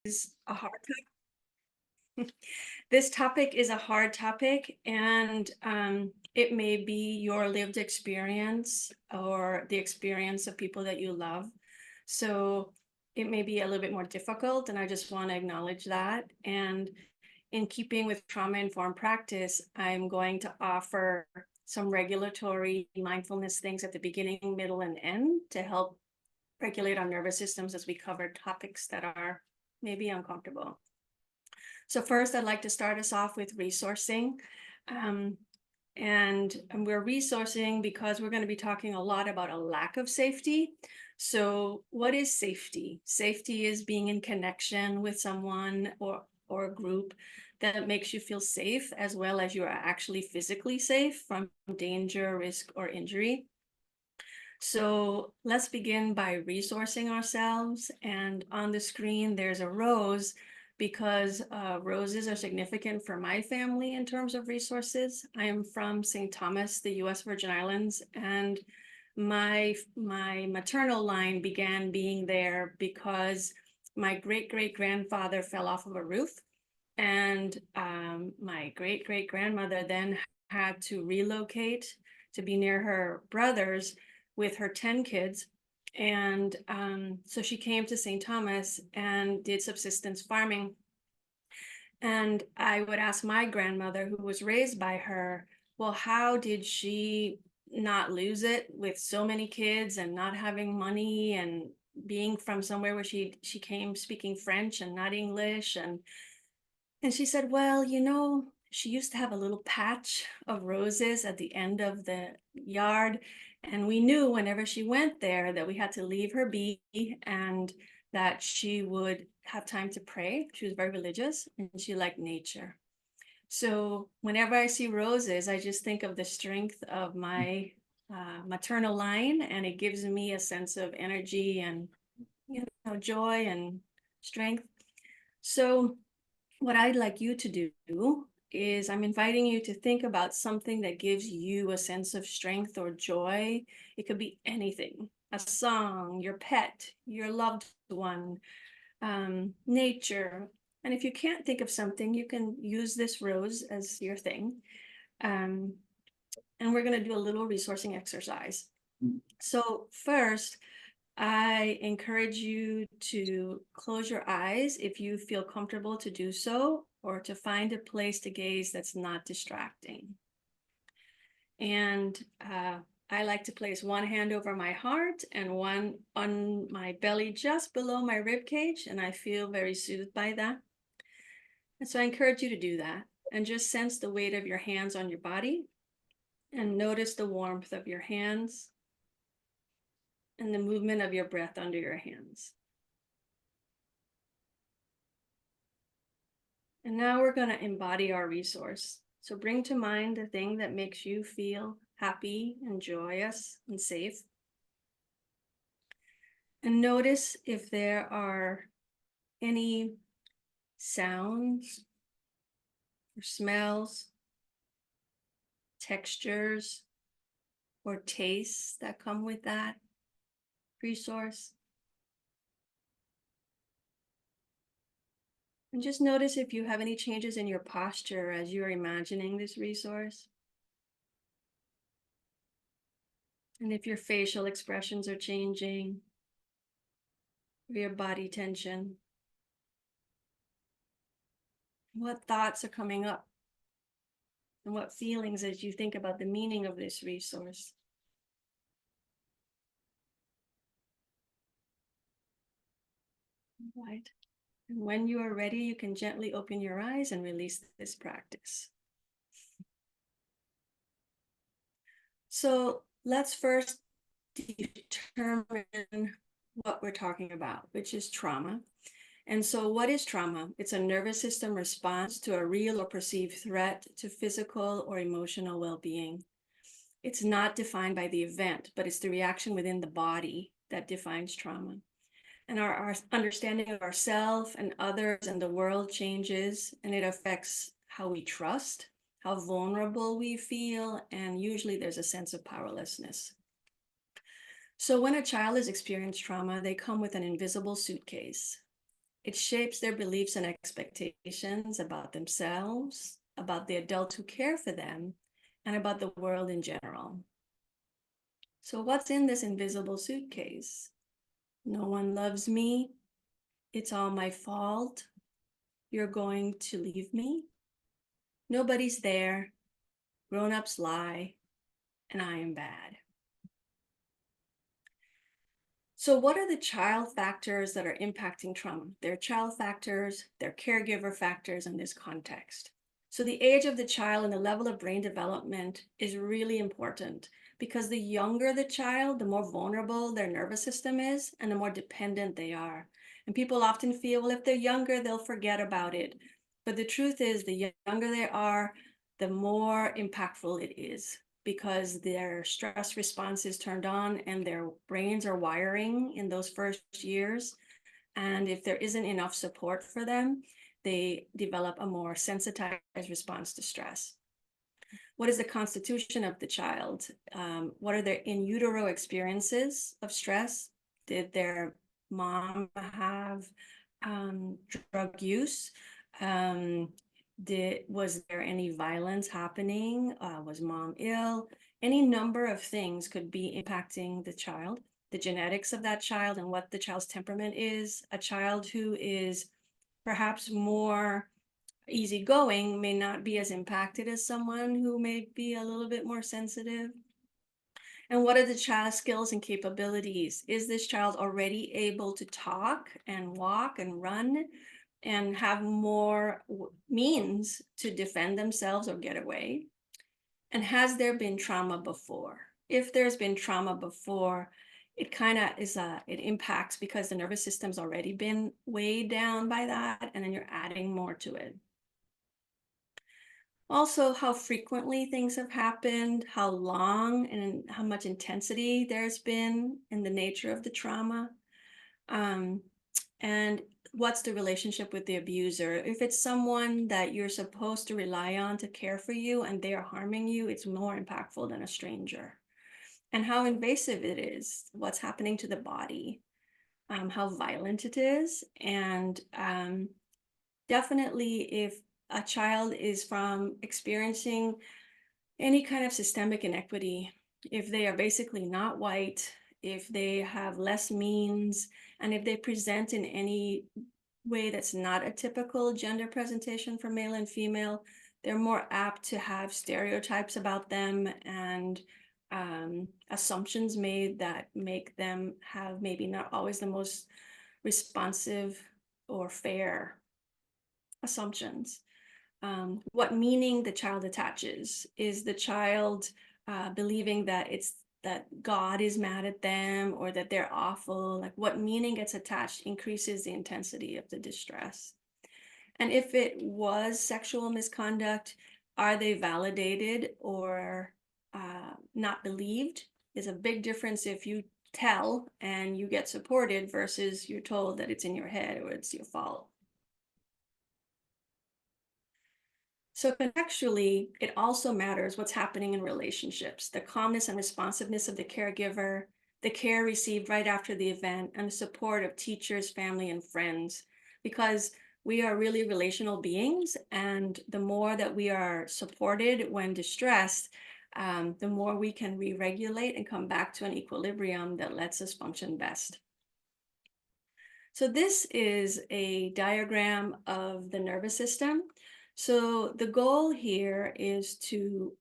is a hard topic. This topic is a hard topic, and it may be your lived experience or the experience of people that you love. So it may be a little bit more difficult, and I just want to acknowledge that. And in keeping with trauma-informed practice, I'm going to offer some regulatory mindfulness things at the beginning, middle, and end to help regulate our nervous systems as we cover topics that are maybe uncomfortable. So first, I'd like to start us off with resourcing. And we're resourcing because we're going to be talking a lot about a lack of safety. So what is safety? Safety is being in connection with someone or a group that makes you feel safe, as well as you are actually physically safe from danger, risk, or injury. So let's begin by resourcing ourselves. And on the screen, there's a rose because roses are significant for my family in terms of resources. I am from St. Thomas, the US Virgin Islands, and my maternal line began being there because my great-great-grandfather fell off of a roof. And my great-great-grandmother then had to relocate to be near her brothers with her 10 kids. And so she came to St. Thomas and did subsistence farming. And I would ask my grandmother, who was raised by her, well, how did she not lose it with so many kids and not having money and being from somewhere where she came speaking French and not English? And she said, well, she used to have a little patch of roses at the end of the yard. And we knew whenever she went there that we had to leave her be and that she would have time to pray. She was very religious and she liked nature. So whenever I see roses, I just think of the strength of my maternal line, and it gives me a sense of energy and joy and strength. So what I'd like you to do is I'm inviting you to think about something that gives you a sense of strength or joy. It could be anything, a song, your pet, your loved one, nature. And if you can't think of something, you can use this rose as your thing. And we're going to do a little resourcing exercise. So first, I encourage you to close your eyes if you feel comfortable to do so, or to find a place to gaze that's not distracting. And I like to place one hand over my heart and one on my belly just below my rib cage, and I feel very soothed by that. And so I encourage you to do that and just sense the weight of your hands on your body and notice the warmth of your hands and the movement of your breath under your hands. And now we're going to embody our resource. So bring to mind the thing that makes you feel happy and joyous and safe. And notice if there are any sounds or smells, textures, or tastes that come with that resource. And just notice if you have any changes in your posture as you're imagining this resource. And if your facial expressions are changing, or your body tension. What thoughts are coming up? And what feelings as you think about the meaning of this resource? Right. And when you are ready, you can gently open your eyes and release this practice. So let's first determine what we're talking about, which is trauma. And so what is trauma? It's a nervous system response to a real or perceived threat to physical or emotional well-being. It's not defined by the event, but it's the reaction within the body that defines trauma. And our understanding of ourselves and others and the world changes, and it affects how we trust, how vulnerable we feel, and usually there's a sense of powerlessness. So when a child has experienced trauma, they come with an invisible suitcase. It shapes their beliefs and expectations about themselves, about the adults who care for them, and about the world in general. So what's in this invisible suitcase? No one loves me. It's all my fault. You're going to leave me. Nobody's there. Grown-ups lie, and I am bad. So what are the child factors that are impacting trauma? There are child factors, there are caregiver factors in this context. So the age of the child and the level of brain development is really important because the younger the child, the more vulnerable their nervous system is and the more dependent they are. And people often feel, well, if they're younger, they'll forget about it. But the truth is, the younger they are, the more impactful it is because their stress response is turned on and their brains are wiring in those first years. And if there isn't enough support for them, they develop a more sensitized response to stress. What is the constitution of the child? What are their in utero experiences of stress? Did their mom have drug use? Was there any violence happening? Was mom ill? Any number of things could be impacting the child, the genetics of that child and what the child's temperament is. A child who is perhaps more easygoing may not be as impacted as someone who may be a little bit more sensitive. And what are the child's skills and capabilities? Is this child already able to talk and walk and run and have more means to defend themselves or get away? And has there been trauma before? If there's been trauma before, it kind of is it impacts because the nervous system's already been weighed down by that, and then you're adding more to it. Also, how frequently things have happened, how long and how much intensity there's been in the nature of the trauma. Um, and what's the relationship with the abuser? If it's someone that you're supposed to rely on to care for you and they are harming you, it's more impactful than a stranger. And how invasive it is, what's happening to the body, how violent it is, and definitely if a child is from experiencing any kind of systemic inequity, if they are basically not white, if they have less means, and if they present in any way that's not a typical gender presentation for male and female, they're more apt to have stereotypes about them and assumptions made that make them have maybe not always the most responsive or fair assumptions. What meaning the child attaches. Is the child believing that God is mad at them or that they're awful? Like what meaning gets attached increases the intensity of the distress. And if it was sexual misconduct, are they validated or not believed? Is a big difference if you tell and you get supported versus you're told that it's in your head or it's your fault. So contextually, it also matters what's happening in relationships, the calmness and responsiveness of the caregiver, the care received right after the event, and the support of teachers, family, and friends, because we are really relational beings. And the more that we are supported when distressed, the more we can re-regulate and come back to an equilibrium that lets us function best. So this is a diagram of the nervous system. So the goal here is to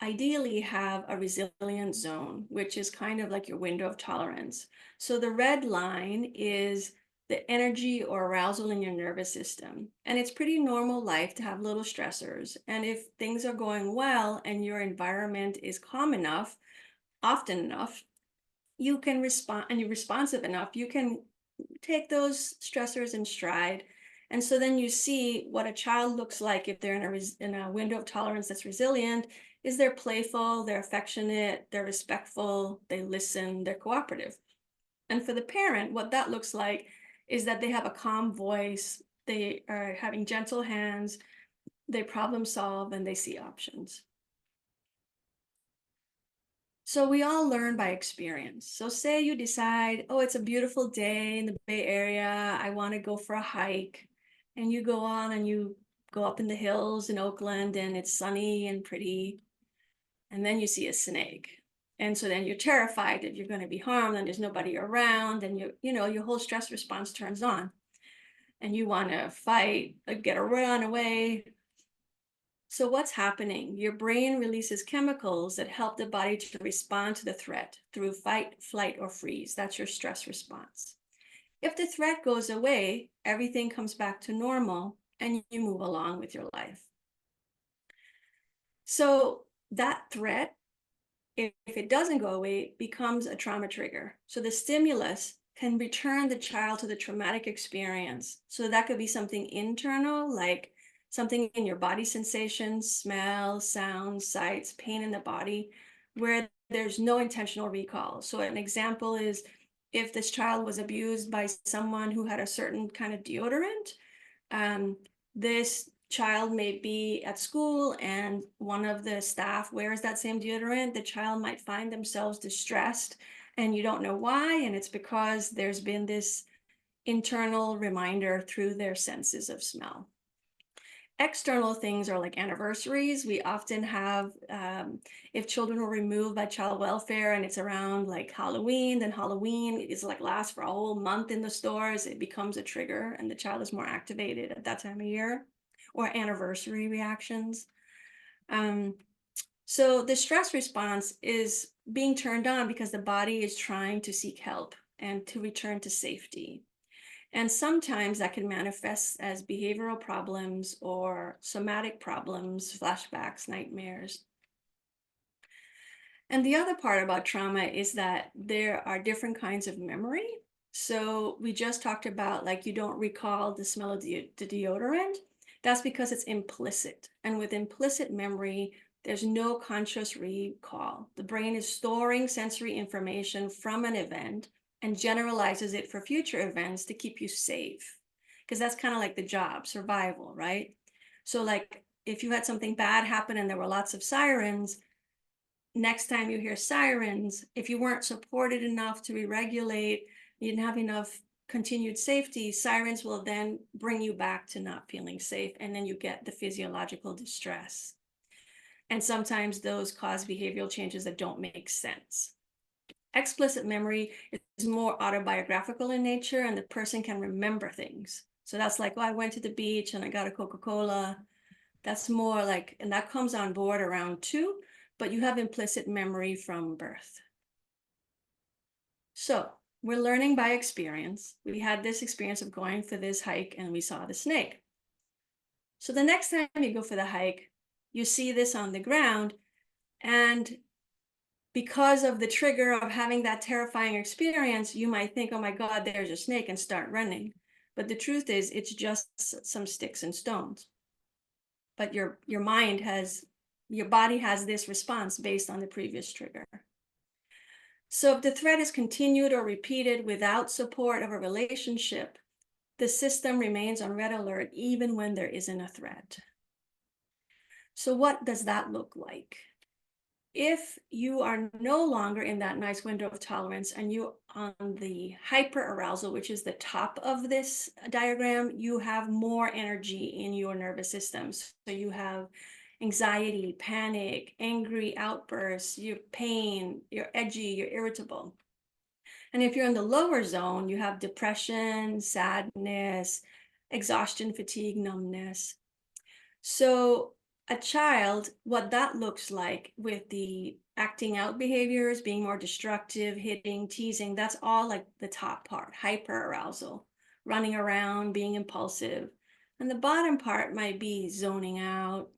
ideally have a resilient zone, which is kind of like your window of tolerance. So the red line is the energy or arousal in your nervous system. And it's pretty normal life to have little stressors. And if things are going well and your environment is calm enough, often enough, you can respond and you're responsive enough, you can take those stressors in stride. And so then you see what a child looks like if they're in a window of tolerance that's resilient. Is they're playful, they're affectionate, they're respectful, they listen, they're cooperative. And for the parent, what that looks like is that they have a calm voice, they are having gentle hands, they problem solve, and they see options. So we all learn by experience. So say you decide, oh, it's a beautiful day in the Bay Area. I want to go for a hike. And you go on and you go up in the hills in Oakland and it's sunny and pretty. And then you see a snake. And so then you're terrified that you're going to be harmed and there's nobody around and your whole stress response turns on and you want to fight, get a run away. So what's happening? Your brain releases chemicals that help the body to respond to the threat through fight, flight, or freeze. That's your stress response. If the threat goes away, everything comes back to normal and you move along with your life. So that threat, if it doesn't go away, becomes a trauma trigger. So the stimulus can return the child to the traumatic experience. So that could be something internal, like something in your body sensations, smells, sounds, sights, pain in the body, where there's no intentional recall. So an example is if this child was abused by someone who had a certain kind of deodorant, this child may be at school and one of the staff wears that same deodorant, the child might find themselves distressed and you don't know why. And it's because there's been this internal reminder through their senses of smell. External things are like anniversaries. We often have, if children were removed by child welfare and it's around like Halloween, then Halloween is like lasts for a whole month in the stores. It becomes a trigger and the child is more activated at that time of year, or anniversary reactions. So the stress response is being turned on because the body is trying to seek help and to return to safety. And sometimes that can manifest as behavioral problems or somatic problems, flashbacks, nightmares. And the other part about trauma is that there are different kinds of memory. So we just talked about like you don't recall the smell of the deodorant. That's because it's implicit. And with implicit memory, there's no conscious recall. The brain is storing sensory information from an event and generalizes it for future events to keep you safe. Because that's kind of like the job, survival, right? So like if you had something bad happen and there were lots of sirens, next time you hear sirens, if you weren't supported enough to re-regulate, you didn't have enough continued safety, sirens will then bring you back to not feeling safe, and then you get the physiological distress. And sometimes those cause behavioral changes that don't make sense. Explicit memory is more autobiographical in nature, and the person can remember things. So that's like, oh, I went to the beach and I got a Coca-Cola. That's more like, and that comes on board around 2, but you have implicit memory from birth. So we're learning by experience. We had this experience of going for this hike and we saw the snake. So the next time you go for the hike, you see this on the ground, and because of the trigger of having that terrifying experience, you might think, oh my God, there's a snake, and start running. But the truth is, it's just some sticks and stones. But your body has this response based on the previous trigger. So if the threat is continued or repeated without support of a relationship, the system remains on red alert even when there isn't a threat. So what does that look like? If you are no longer in that nice window of tolerance and you on the hyperarousal, which is the top of this diagram, you have more energy in your nervous system. So you have anxiety, panic, angry outbursts, you're pain, you're edgy, you're irritable. And if you're in the lower zone, you have depression, sadness, exhaustion, fatigue, numbness. So a child, what that looks like with the acting out behaviors, being more destructive, hitting, teasing, that's all like the top part, hyperarousal, running around, being impulsive. And the bottom part might be zoning out,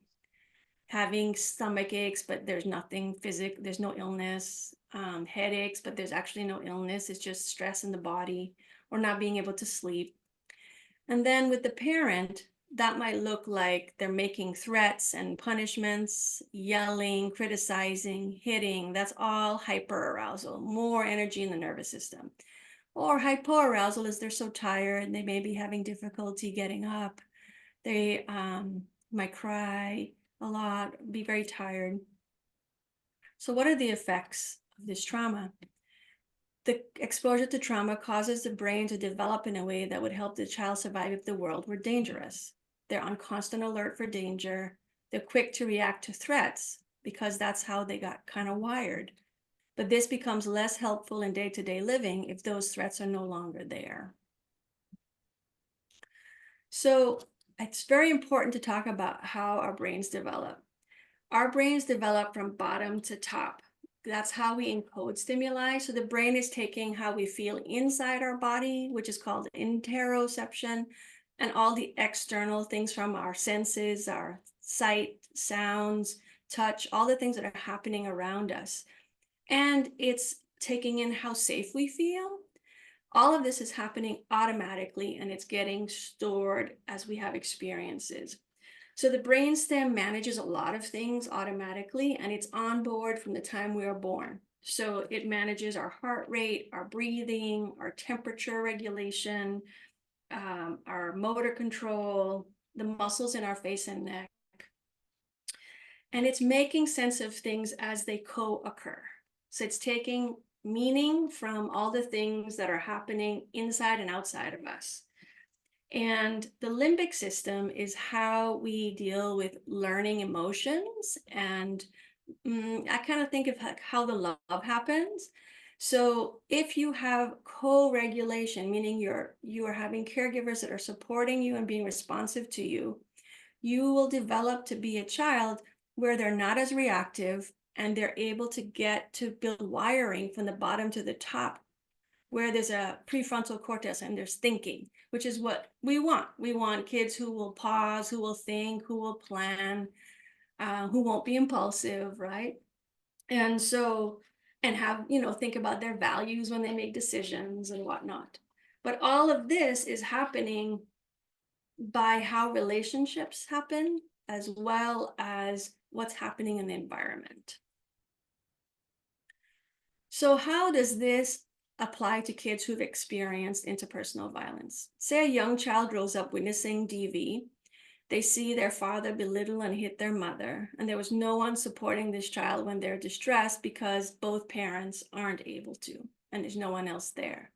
having stomach aches, but there's nothing physical, there's no illness, headaches, but there's actually no illness, it's just stress in the body, or not being able to sleep. And then with the parent, that might look like they're making threats and punishments, yelling, criticizing, hitting. That's all hyperarousal, more energy in the nervous system. Or hypoarousal is they're so tired, they may be having difficulty getting up. They might cry a lot, be very tired. So what are the effects this trauma. The exposure to trauma causes the brain to develop in a way that would help the child survive if the world were dangerous. They're on constant alert for danger. They're quick to react to threats because that's how they got kind of wired. But this becomes less helpful in day-to-day living if those threats are no longer there. So it's very important to talk about how our brains develop. Our brains develop from bottom to top. That's how we encode stimuli. So the brain is taking how we feel inside our body, which is called interoception, and all the external things from our senses, our sight, sounds, touch, all the things that are happening around us. And it's taking in how safe we feel. All of this is happening automatically, and it's getting stored as we have experiences. So the brainstem manages a lot of things automatically, and it's on board from the time we are born. So it manages our heart rate, our breathing, our temperature regulation, our motor control, the muscles in our face and neck. And it's making sense of things as they co-occur. So it's taking meaning from all the things that are happening inside and outside of us. And the limbic system is how we deal with learning emotions. And I kind of think of how the love happens. So if you have co-regulation, meaning you are having caregivers that are supporting you and being responsive to you, you will develop to be a child where they're not as reactive and they're able to get to build wiring from the bottom to the top, where there's a prefrontal cortex and there's thinking, which is what we want. We want kids who will pause, who will think, who will plan, who won't be impulsive, right? And so, and have, think about their values when they make decisions and whatnot. But all of this is happening by how relationships happen, as well as what's happening in the environment. So how does this apply to kids who've experienced interpersonal violence? Say a young child grows up witnessing DV. They see their father belittle and hit their mother, and there was no one supporting this child when they're distressed because both parents aren't able to, and there's no one else there.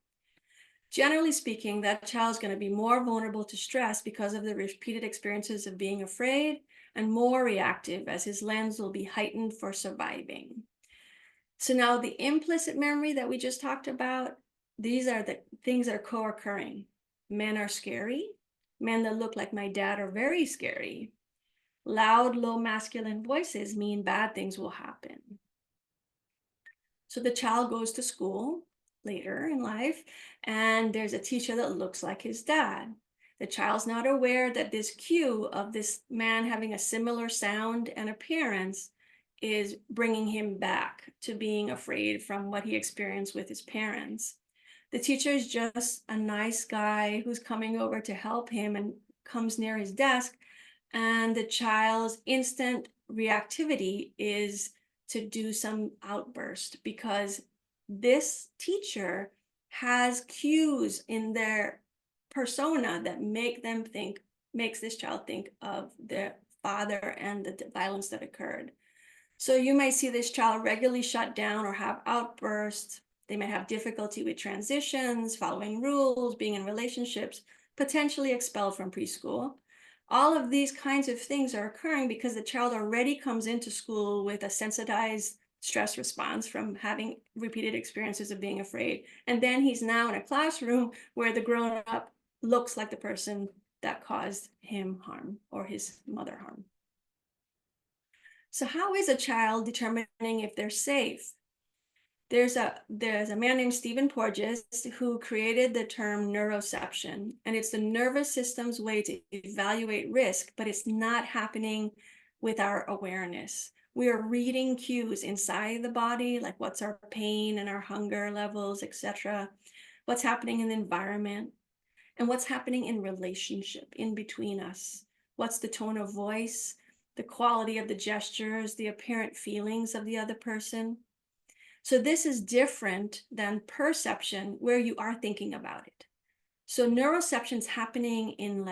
Generally speaking, that child's going to be more vulnerable to stress because of the repeated experiences of being afraid, and more reactive as his lens will be heightened for surviving. So now the implicit memory that we just talked about, these are the things that are co-occurring. Men are scary. Men that look like my dad are very scary. Loud, low masculine voices mean bad things will happen. So the child goes to school later in life, and there's a teacher that looks like his dad. The child's not aware that this cue of this man having a similar sound and appearance is bringing him back to being afraid from what he experienced with his parents. The teacher is just a nice guy who's coming over to help him and comes near his desk, and the child's instant reactivity is to do some outburst because this teacher has cues in their persona that makes this child think of their father and the violence that occurred. So you might see this child regularly shut down or have outbursts. They may have difficulty with transitions, following rules, being in relationships, potentially expelled from preschool. All of these kinds of things are occurring because the child already comes into school with a sensitized stress response from having repeated experiences of being afraid. And then he's now in a classroom where the grown-up looks like the person that caused him harm or his mother harm. So how is a child determining if they're safe? There's a man named Stephen Porges who created the term neuroception, and it's the nervous system's way to evaluate risk, but it's not happening with our awareness. We are reading cues inside the body, like what's our pain and our hunger levels, etc. What's happening in the environment, and what's happening in relationship in between us. What's the tone of voice, the quality of the gestures, the apparent feelings of the other person. So this is different than perception, where you are thinking about it. So neuroception is happening in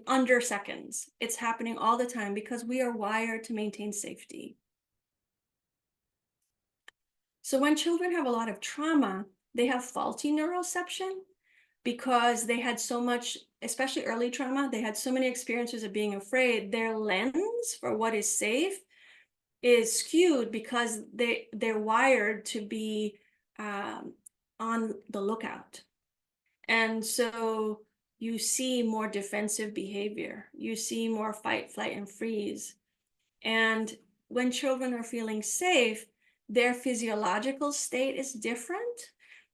under seconds. It's happening all the time because we are wired to maintain safety. So when children have a lot of trauma, they have faulty neuroception because they had so much, especially early trauma, they had so many experiences of being afraid. Their lens for what is safe is skewed because they're wired to be um, on the lookout. And so you see more defensive behavior. You see more fight, flight, and freeze. And when children are feeling safe, their physiological state is different.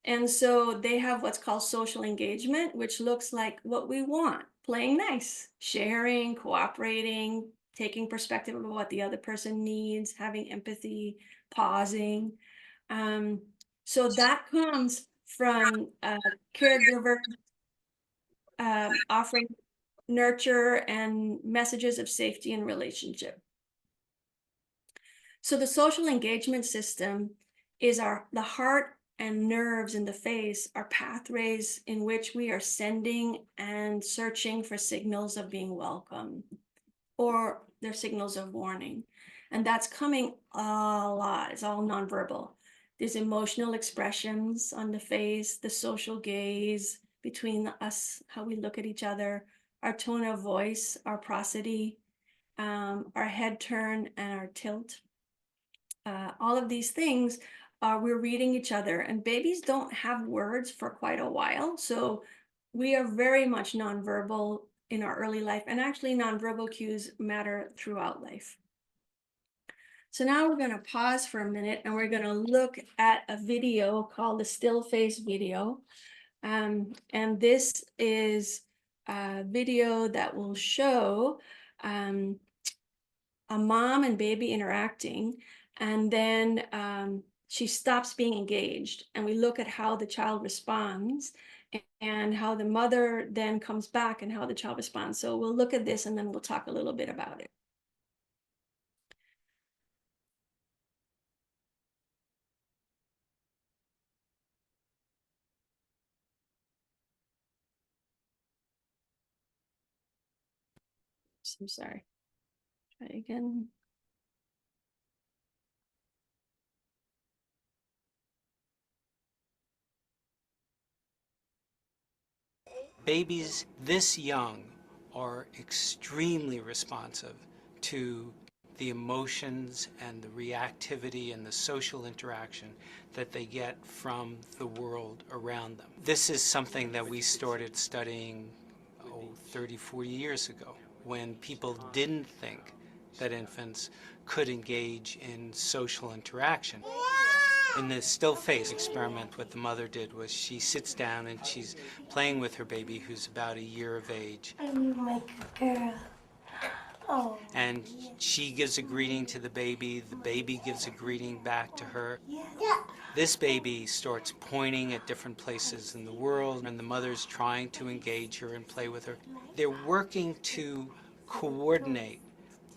And so they have what's called social engagement, which looks like what we want: playing nice, sharing, cooperating, taking perspective of what the other person needs, having empathy, pausing. Um, so that comes from a caregiver offering nurture and messages of safety and relationship. So the social engagement system is the heart and nerves in the face are pathways in which we are sending and searching for signals of being welcome, or they're signals of warning. And that's coming a lot. It's all nonverbal. There's emotional expressions on the face, the social gaze between us, how we look at each other, our tone of voice, our prosody, our head turn and our tilt. All of these things, we're reading each other, and babies don't have words for quite a while. So we are very much nonverbal in our early life, and actually nonverbal cues matter throughout life. So now we're going to pause for a minute and we're going to look at a video called the still face video. And this is a video that will show a mom and baby interacting, and then she stops being engaged, and we look at how the child responds and how the mother then comes back and how the child responds. So we'll look at this and then we'll talk a little bit about it. I'm sorry. Try again. Babies this young are extremely responsive to the emotions and the reactivity and the social interaction that they get from the world around them. This is something that we started studying 30, 40 years ago, when people didn't think that infants could engage in social interaction. In the still face experiment, what the mother did was she sits down and she's playing with her baby, who's about a year of age. I'm my good girl. Oh. And she gives a greeting to the baby gives a greeting back to her. Yeah. This baby starts pointing at different places in the world, and the mother's trying to engage her and play with her. They're working to coordinate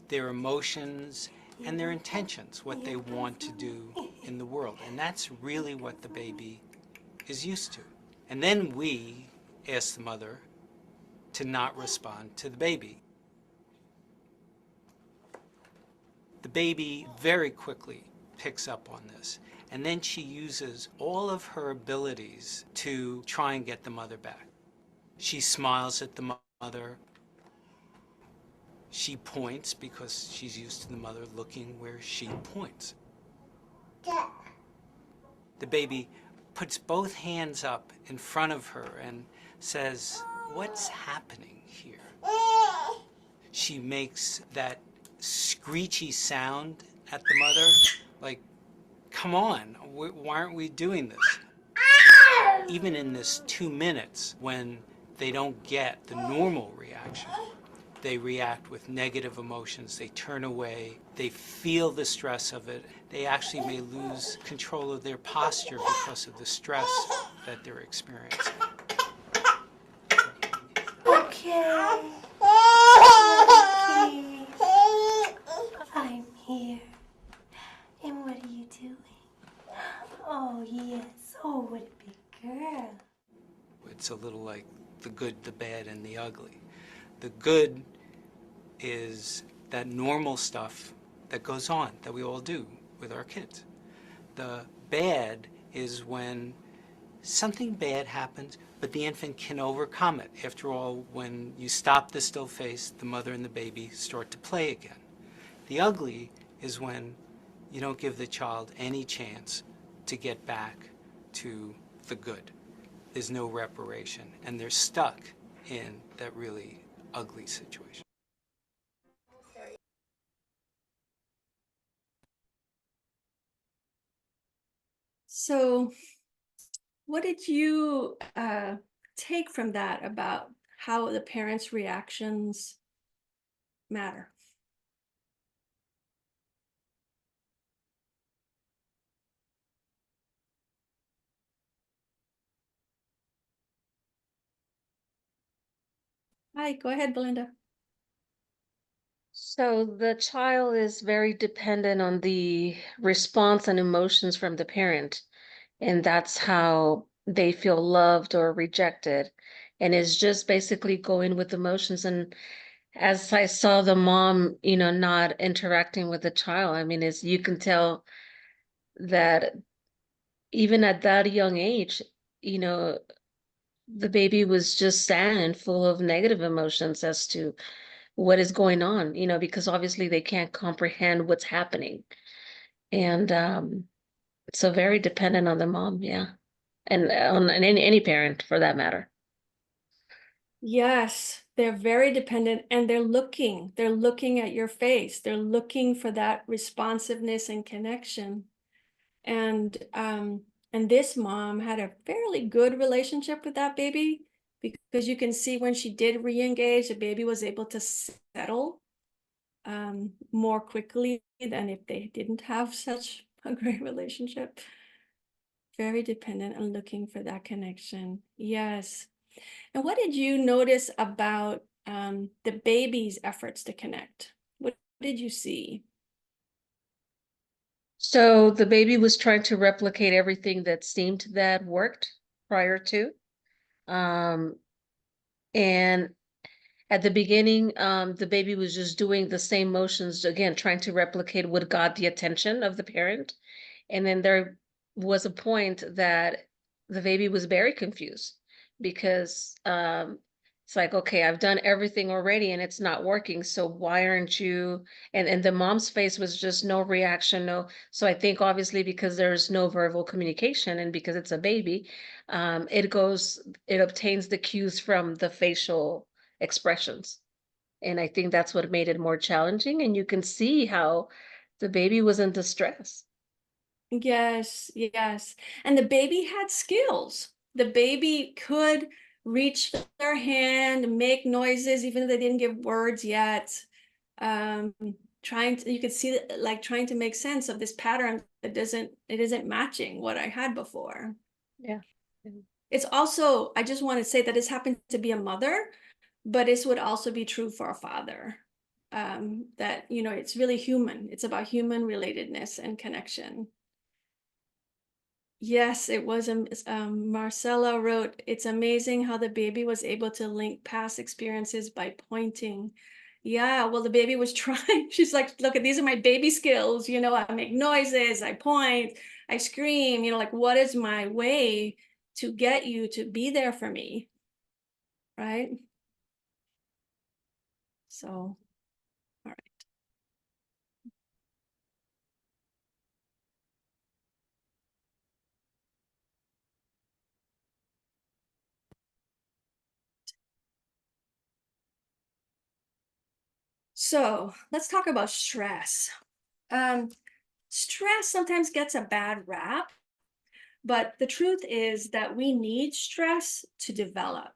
their emotions and their intentions, what they want to do in the world. And that's really what the baby is used to. And then we ask the mother to not respond to the baby. The baby very quickly picks up on this. And then she uses all of her abilities to try and get the mother back. She smiles at the mother. She points because she's used to the mother looking where she points. The baby puts both hands up in front of her and says, "What's happening here?" She makes that screechy sound at the mother, like, "Come on, why aren't we doing this?" Even in this 2 minutes, when they don't get the normal reaction, they react with negative emotions, they turn away, they feel the stress of it. They actually may lose control of their posture because of the stress that they're experiencing. Okay. I'm here. And what are you doing? Oh, yes. Oh, what a big girl. It's a little like the good, the bad, and the ugly. The good is that normal stuff that goes on, that we all do with our kids. The Bad is when something bad happens, but the infant can overcome it. After all, when you stop the still face, the mother and the baby start to play again. The ugly is when you don't give the child any chance to get back to the good. There's no reparation, and they're stuck in that really ugly situation. So what did you take from that about how the parents' reactions matter? Hi, go ahead, Belinda. So the child is very dependent on the response and emotions from the parent, and that's how they feel loved or rejected, and is just basically going with emotions. And as I saw the mom, not interacting with the child, I mean, is you can tell that even at that young age, you know, the baby was just sad and full of negative emotions as to what is going on, because obviously they can't comprehend what's happening. And so very dependent on the mom, yeah. And on any parent for that matter. Yes, they're very dependent and they're looking at your face. They're looking for that responsiveness and connection. And this mom had a fairly good relationship with that baby because you can see when she did re-engage, the baby was able to settle more quickly than if they didn't have such a great relationship. Very dependent on looking for that connection. Yes. And what did you notice about the baby's efforts to connect? What did you see? So the baby was trying to replicate everything that seemed that worked prior to. Um, and at the beginning, the baby was just doing the same motions again, trying to replicate what got the attention of the parent. And then there was a point that the baby was very confused because it's like, okay, I've done everything already and it's not working. So why aren't you? And the mom's face was just no reaction, no. So I think obviously because there's no verbal communication and because it's a baby, it obtains the cues from the facial expressions. And I think that's what made it more challenging. And you can see how the baby was in distress. Yes, yes. And the baby had skills. The baby could reach their hand, make noises, even if they didn't give words yet. Um, you could see like trying to make sense of this pattern that it isn't matching what I had before. Yeah. It's also, I just want to say that this happened to be a mother, but this would also be true for a father. That, it's really human. It's about human relatedness and connection. Yes, it was. Marcella wrote, it's amazing how the baby was able to link past experiences by pointing. Yeah, well, the baby was trying. She's like, look, these are my baby skills. I make noises, I point, I scream, like, what is my way to get you to be there for me? Right? So, all right. So let's talk about stress. Um, Stress sometimes gets a bad rap, but the truth is that we need stress to develop.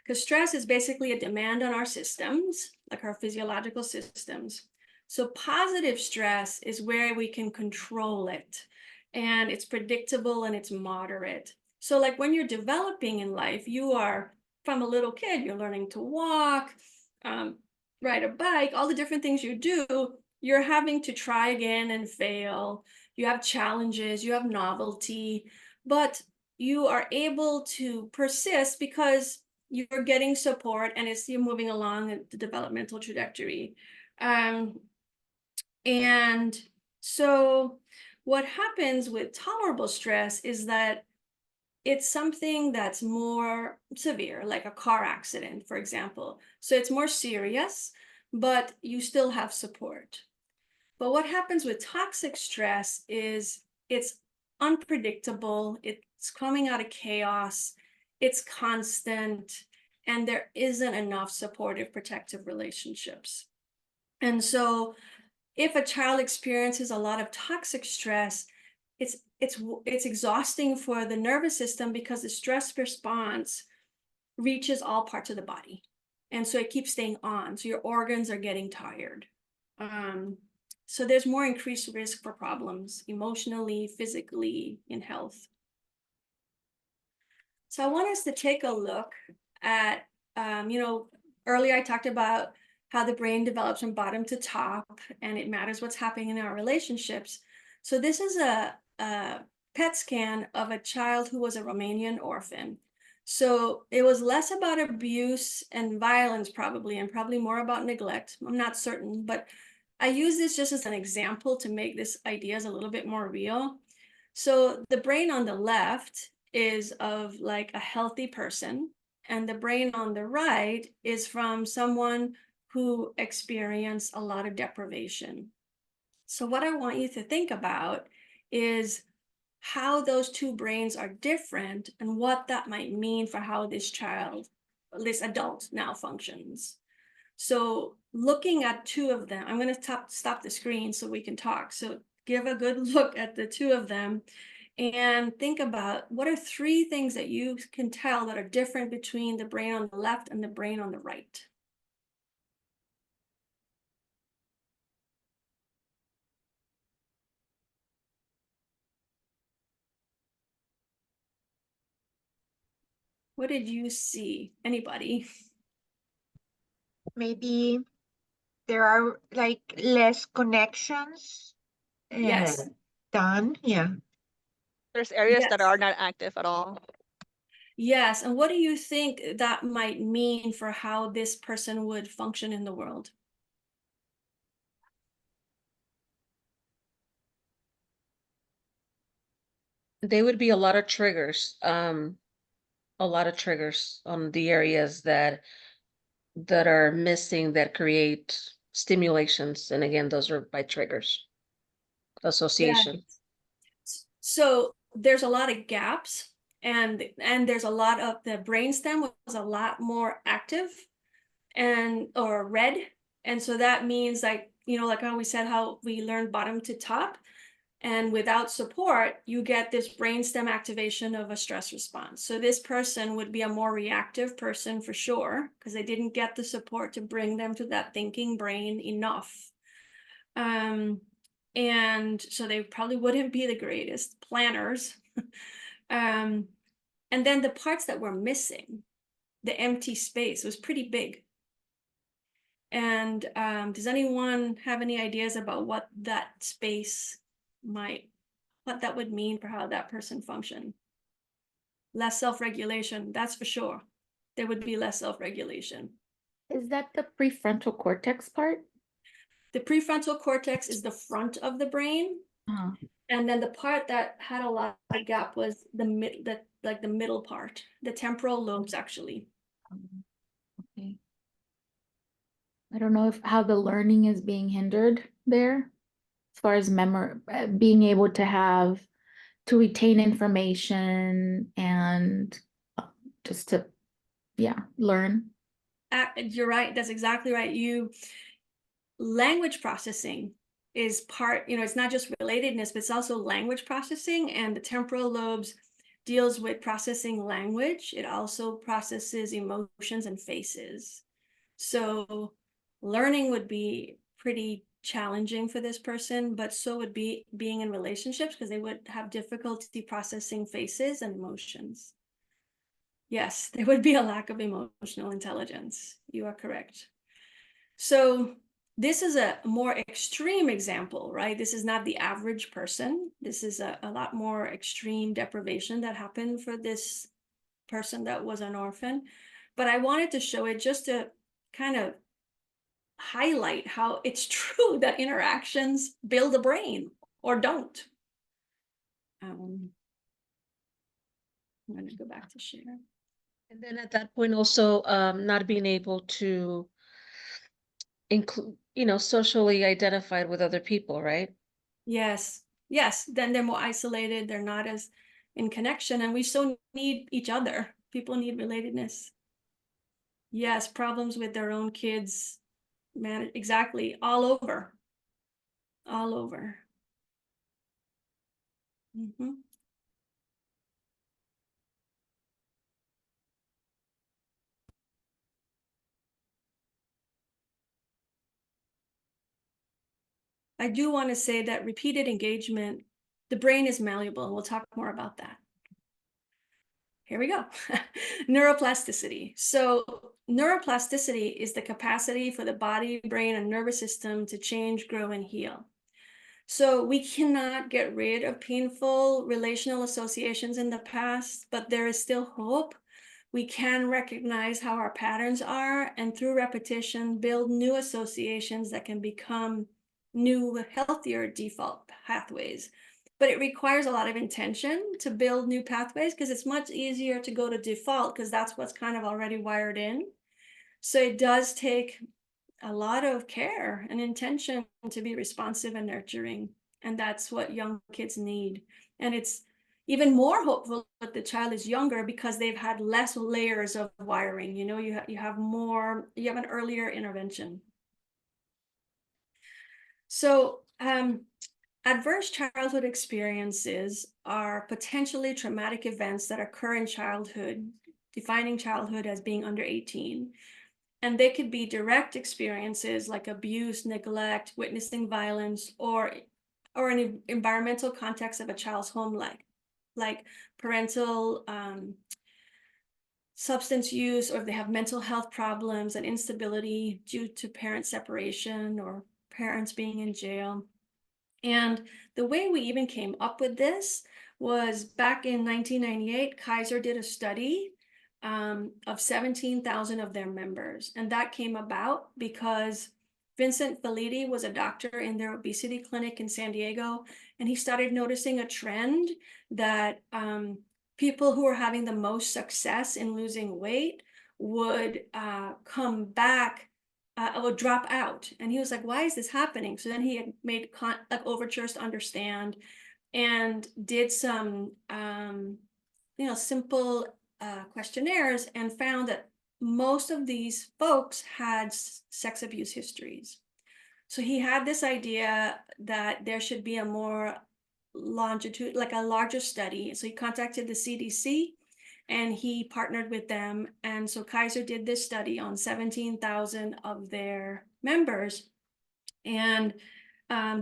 Because stress is basically a demand on our systems, like our physiological systems. So positive stress is where we can control it, and it's predictable and it's moderate. So like when you're developing in life, you are from a little kid, you're learning to walk, um, ride a bike, all the different things you do, you're having to try again and fail. You have challenges, you have novelty, but you are able to persist because you're getting support and you're moving along the developmental trajectory. And so What happens with tolerable stress is that it's something that's more severe, like a car accident, for example. So it's more serious, but you still have support. But what happens with toxic stress is it's unpredictable, it's coming out of chaos, it's constant, and there isn't enough supportive, protective relationships. And so if a child experiences a lot of toxic stress, it's exhausting for the nervous system because the stress response reaches all parts of the body. And so it keeps staying on. So your organs are getting tired. Um, so there's more increased risk for problems emotionally, physically, in health. So I want us to take a look at, earlier I talked about how the brain develops from bottom to top, and it matters what's happening in our relationships. So this is a PET scan of a child who was a Romanian orphan. So it was less about abuse and violence, probably, and probably more about neglect. I'm not certain, but I use this just as an example to make this ideas a little bit more real. So the brain on the left is of like a healthy person, and the brain on the right is from someone who experienced a lot of deprivation. So what I want you to think about is how those two brains are different and what that might mean for how this child, this adult now functions. So looking at two of them, I'm going to stop the screen so we can talk. So give a good look at the two of them and think about what are three things that you can tell that are different between the brain on the left and the brain on the right. What did you see? Anybody? Maybe there are like less connections Yes. done. Yeah. There's areas that Yes. are not active at all. Yes. And what do you think that might mean for how this person would function in the world? They would be a lot of triggers, on the areas that are missing that create stimulations. And again, those are by triggers, Yeah. association. So there's a lot of gaps, and there's a lot of the brainstem was a lot more active and or red. And so that means like, like how we said how we learned bottom to top. And without support, you get this brainstem activation of a stress response. So this person would be a more reactive person for sure, because they didn't get the support to bring them to that thinking brain enough. And so they probably wouldn't be the greatest planners. And then the parts that were missing, the empty space was pretty big. And does anyone have any ideas about what that space what that would mean for how that person functioned? Less self-regulation, that's for sure. There would be less self-regulation. Is that the prefrontal cortex part? The prefrontal cortex is the front of the brain. Uh, And then the part that had a lot of gap was the middle part, the temporal lobes actually. okay. I don't know how the learning is being hindered there, as far as being able to retain information and just to, learn. You're right, that's exactly right. Language processing is part, it's not just relatedness, but it's also language processing, and the temporal lobes deals with processing language. It also processes emotions and faces. So learning would be pretty challenging for this person, but so would be being in relationships because they would have difficulty processing faces and emotions. Yes, there would be a lack of emotional intelligence. You are correct. So this is a more extreme example, right? This is not the average person. This is a lot more extreme deprivation that happened for this person that was an orphan. But I wanted to show it just to kind of highlight how it's true that interactions build a brain or don't. I'm going to go back to share. And then at that point also, not being able to include, socially identified with other people, right? Yes, yes. Then they're more isolated. They're not as in connection, and we so need each other. People need relatedness. Yes, problems with their own kids, man, exactly, all over, all over. Mhm. I do want to say that repeated engagement, the brain is malleable, and we'll talk more about that. Here we go. Neuroplasticity. So neuroplasticity is the capacity for the body, brain, and nervous system to change, grow, and heal. So we cannot get rid of painful relational associations in the past, but there is still hope. We can recognize how our patterns are, and through repetition, build new associations that can become new, healthier default pathways. But it requires a lot of intention to build new pathways, because it's much easier to go to default because that's what's kind of already wired in. So it does take a lot of care and intention to be responsive and nurturing. And that's what young kids need. And it's even more hopeful that the child is younger because they've had less layers of wiring. You have more, you have an earlier intervention. So adverse childhood experiences are potentially traumatic events that occur in childhood, defining childhood as being under 18. And they could be direct experiences like abuse, neglect, witnessing violence, or an environmental context of a child's home, like parental substance use, or if they have mental health problems and instability due to parent separation or parents being in jail. And the way we even came up with this was back in 1998, Kaiser did a study of 17,000 of their members. And that came about because Vincent Felitti was a doctor in their obesity clinic in San Diego. And he started noticing a trend that people who were having the most success in losing weight would come back, would drop out. And he was like, why is this happening? So then he had made like overtures to understand, and did some simple questionnaires, and found that most of these folks had sex abuse histories. So he had this idea that there should be a more longitude, like a larger study. So he contacted the CDC and he partnered with them. And so Kaiser did this study on 17,000 of their members. And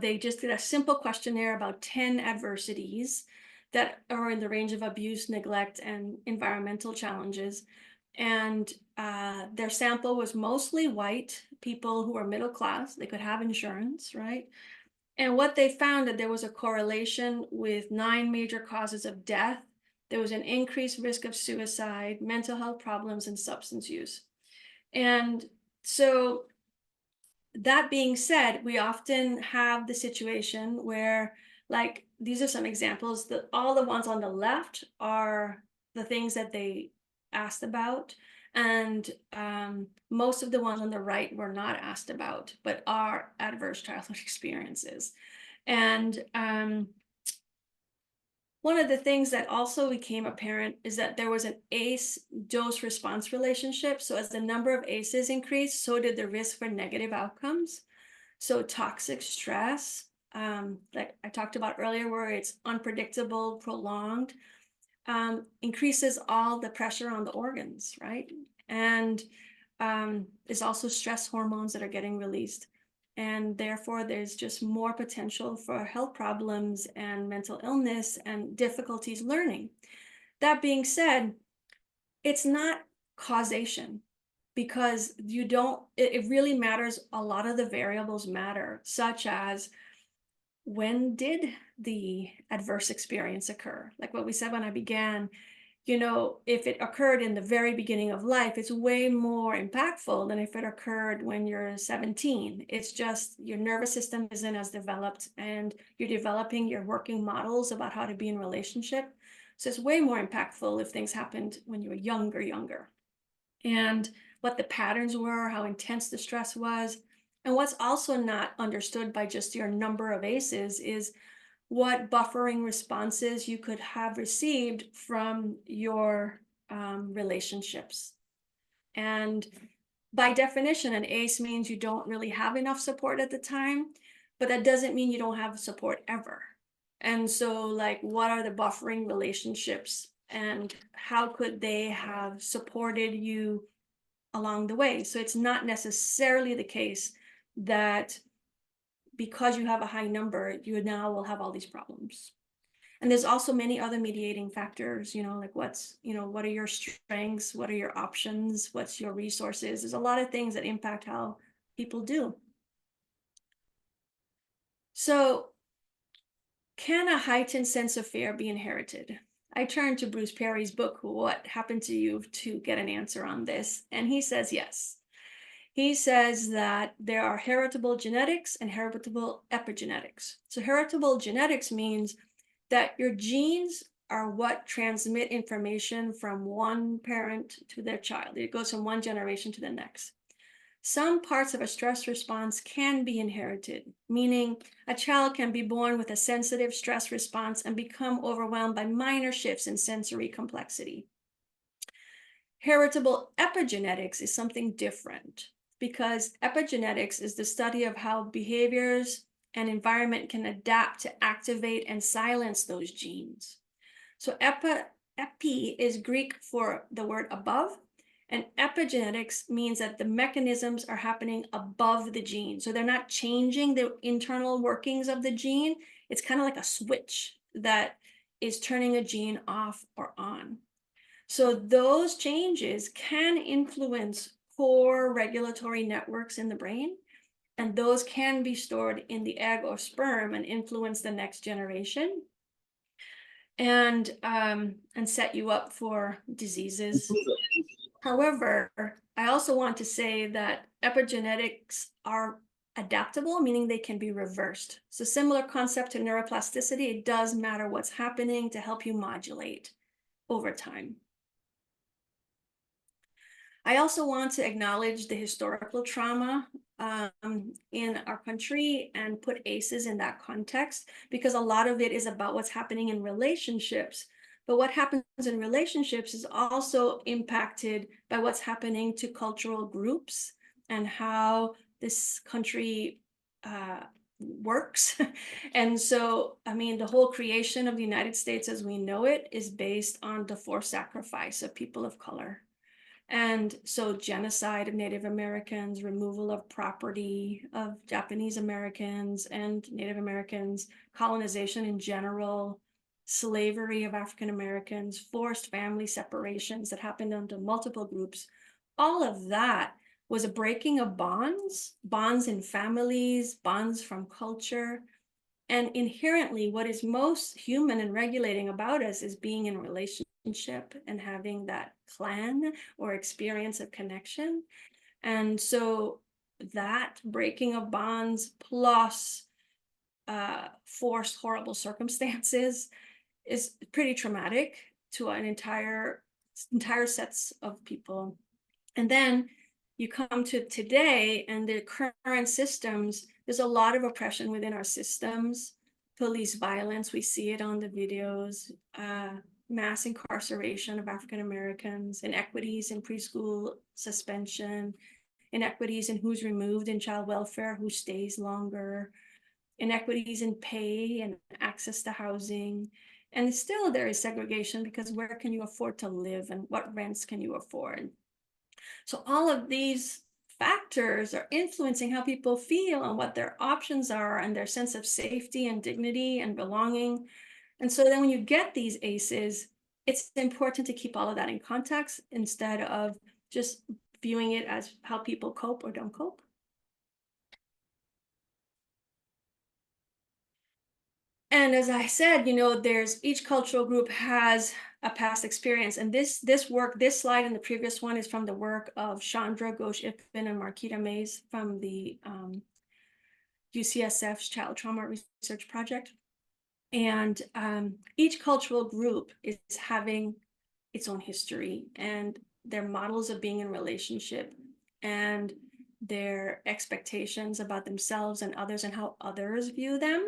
they just did a simple questionnaire about 10 adversities that are in the range of abuse, neglect, and environmental challenges. And their sample was mostly white people who were middle class. They could have insurance, right? And what they found, that there was a correlation with 9 major causes of death. There was an increased risk of suicide, mental health problems, and substance use. And so that being said, we often have the situation where, like, these are some examples, that all the ones on the left are the things that they asked about, and most of the ones on the right were not asked about, but are adverse childhood experiences. And one of the things that also became apparent is that there was an ACE dose response relationship. So as the number of ACEs increased, so did the risk for negative outcomes. So toxic stress, like I talked about earlier, where it's unpredictable, prolonged, increases all the pressure on the organs, right? And there's also stress hormones that are getting released. And therefore, there's just more potential for health problems and mental illness and difficulties learning. That being said, it's not causation, because it really matters. A lot of the variables matter, such as when did the adverse experience occur? Like what we said when I began, you know, if it occurred in the very beginning of life, it's way more impactful than if it occurred when you're 17. It's just your nervous system isn't as developed, and you're developing your working models about how to be in relationship. So it's way more impactful if things happened when you were younger. And what the patterns were, how intense the stress was. And what's also not understood by just your number of ACEs is what buffering responses you could have received from your relationships. And by definition, an ACE means you don't really have enough support at the time, but that doesn't mean you don't have support ever. And so, like, what are the buffering relationships, and how could they have supported you along the way? So it's not necessarily the case that because you have a high number, you now will have all these problems. And there's also many other mediating factors, you know, like what are your strengths? What are your options? What's your resources? There's a lot of things that impact how people do. So, can a heightened sense of fear be inherited? I turned to Bruce Perry's book, What Happened to You, to get an answer on this. And he says yes. He says that there are heritable genetics and heritable epigenetics. So heritable genetics means that your genes are what transmit information from one parent to their child. It goes from one generation to the next. Some parts of a stress response can be inherited, meaning a child can be born with a sensitive stress response and become overwhelmed by minor shifts in sensory complexity. Heritable epigenetics is something different, because epigenetics is the study of how behaviors and environment can adapt to activate and silence those genes. So epi is Greek for the word above, and epigenetics means that the mechanisms are happening above the gene. So they're not changing the internal workings of the gene. It's kind of like a switch that is turning a gene off or on. So those changes can influence core regulatory networks in the brain, and those can be stored in the egg or sperm and influence the next generation, and set you up for diseases. However, I also want to say that epigenetics are adaptable, meaning they can be reversed. So similar concept to neuroplasticity, it does matter what's happening to help you modulate over time. I also want to acknowledge the historical trauma in our country and put ACEs in that context, because a lot of it is about what's happening in relationships. But what happens in relationships is also impacted by what's happening to cultural groups and how this country works. And so, I mean, the whole creation of the United States as we know it is based on the forced sacrifice of people of color. And so genocide of Native Americans, removal of property of Japanese Americans and Native Americans, colonization in general, slavery of African Americans, forced family separations that happened under multiple groups, all of that was a breaking of bonds in families, bonds from culture. And inherently, what is most human and regulating about us is being in relationship and having that clan or experience of connection. And so that breaking of bonds plus forced horrible circumstances is pretty traumatic to an entire sets of people. And then you come to today and the current systems, there's a lot of oppression within our systems, police violence, we see it on the videos, mass incarceration of African Americans, inequities in preschool suspension, inequities in who's removed in child welfare, who stays longer, inequities in pay and access to housing. And still there is segregation, because where can you afford to live and what rents can you afford? So all of these factors are influencing how people feel and what their options are and their sense of safety and dignity and belonging. And so then when you get these ACEs, it's important to keep all of that in context instead of just viewing it as how people cope or don't cope. And as I said, you know, each cultural group has a past experience. And this work, this slide and the previous one is from the work of Chandra Ghosh-Ippan and Marquita Mays from the UCSF's Child Trauma Research Project. And each cultural group is having its own history and their models of being in relationship and their expectations about themselves and others and how others view them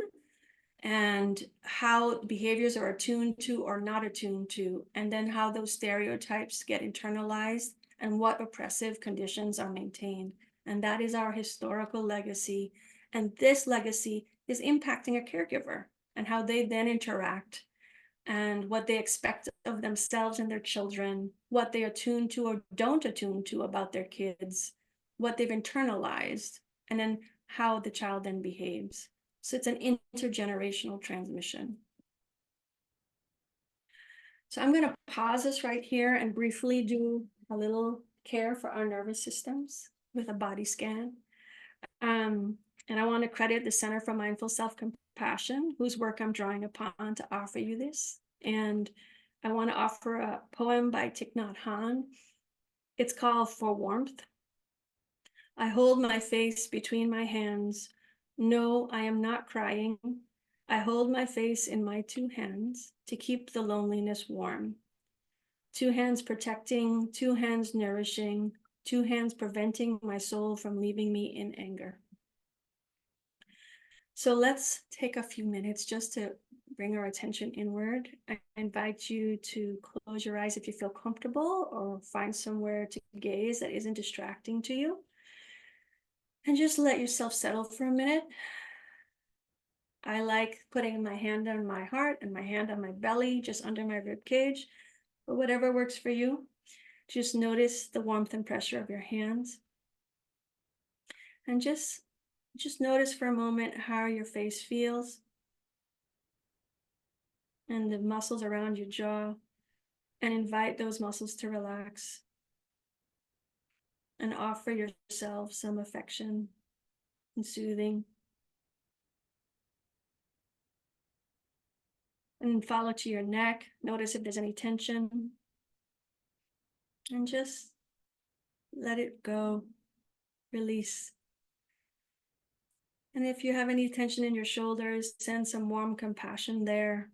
and how behaviors are attuned to or not attuned to, and then how those stereotypes get internalized and what oppressive conditions are maintained. And that is our historical legacy. And this legacy is impacting a caregiver and how they then interact and what they expect of themselves and their children, what they attune to or don't attune to about their kids, what they've internalized, and then how the child then behaves. So it's an intergenerational transmission. So I'm going to pause this right here and briefly do a little care for our nervous systems with a body scan. And I want to credit the Center for Mindful Self-Compassion, whose work I'm drawing upon to offer you this. And I want to offer a poem by Thich Nhat Hanh. It's called For Warmth. I hold my face between my hands. No, I am not crying. I hold my face in my two hands to keep the loneliness warm. Two hands protecting, two hands nourishing, two hands preventing my soul from leaving me in anger. So let's take a few minutes just to bring our attention inward. I invite you to close your eyes if you feel comfortable or find somewhere to gaze that isn't distracting to you. And just let yourself settle for a minute. I like putting my hand on my heart and my hand on my belly, just under my rib cage, but whatever works for you. Just notice the warmth and pressure of your hands. And just notice for a moment how your face feels and the muscles around your jaw, and invite those muscles to relax and offer yourself some affection and soothing. And follow to your neck. Notice if there's any tension. And just let it go. Release. And if you have any tension in your shoulders, send some warm compassion there.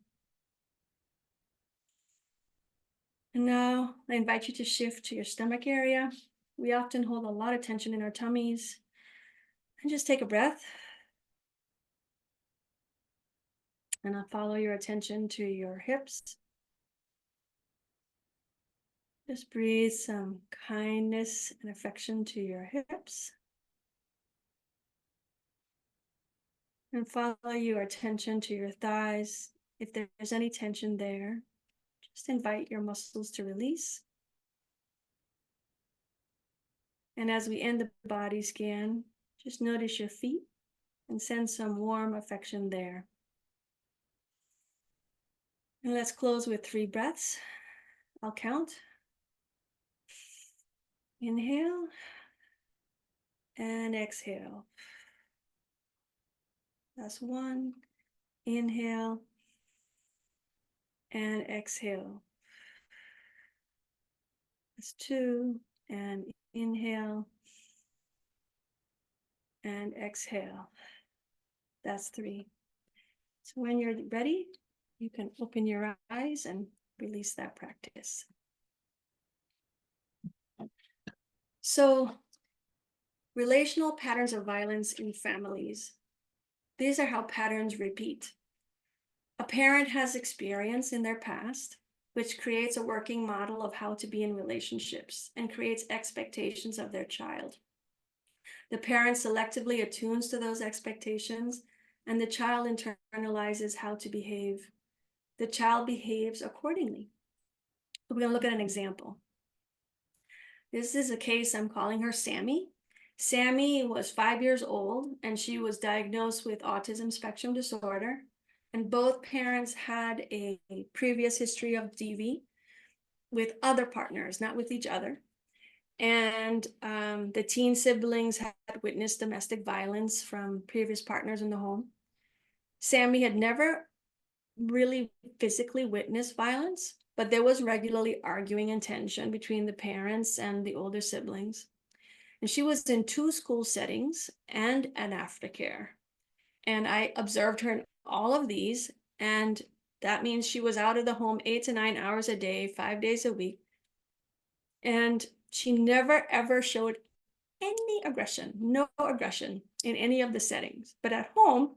And now I invite you to shift to your stomach area. We often hold a lot of tension in our tummies. And just take a breath. And I'll follow your attention to your hips. Just breathe some kindness and affection to your hips. And follow your attention to your thighs. If there's any tension there, just invite your muscles to release. And as we end the body scan, just notice your feet and send some warm affection there. And let's close with 3 breaths. I'll count. Inhale and exhale. That's 1. Inhale and exhale. That's 2. And inhale and exhale. That's 3. So when you're ready, you can open your eyes and release that practice. So, relational patterns of violence in families. These are how patterns repeat. A parent has experience in their past, which creates a working model of how to be in relationships and creates expectations of their child. The parent selectively attunes to those expectations, and the child internalizes how to behave. The child behaves accordingly. We're going to look at an example. This is a case, I'm calling her Sammy. Sammy was 5 years old, and she was diagnosed with autism spectrum disorder. And both parents had a previous history of DV with other partners, not with each other. And the teen siblings had witnessed domestic violence from previous partners in the home. Sammy had never really physically witnessed violence, but there was regularly arguing and tension between the parents and the older siblings. And she was in 2 school settings and an aftercare. And I observed her in all of these. And that means she was out of the home 8 to 9 hours a day, 5 days a week. And she never ever showed any aggression, no aggression in any of the settings. But at home,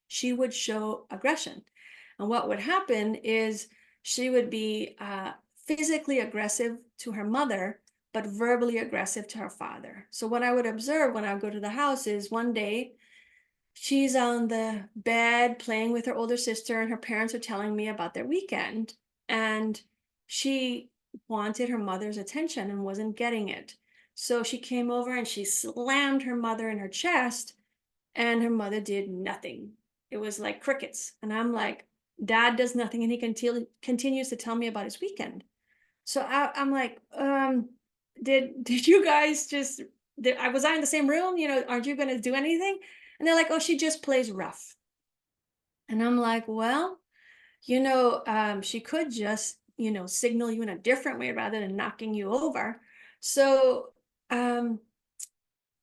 she would show aggression. And what would happen is she would be physically aggressive to her mother, but verbally aggressive to her father. So what I would observe when I would go to the house is one day she's on the bed playing with her older sister, and her parents are telling me about their weekend. And she wanted her mother's attention and wasn't getting it. So she came over and she slammed her mother in her chest, and her mother did nothing. It was like crickets. And I'm like, Dad does nothing, and he continues to tell me about his weekend. So I'm like, did you guys just? Was I in the same room? Aren't you going to do anything? And they're like, oh, she just plays rough. And I'm like, well, she could just, signal you in a different way rather than knocking you over. So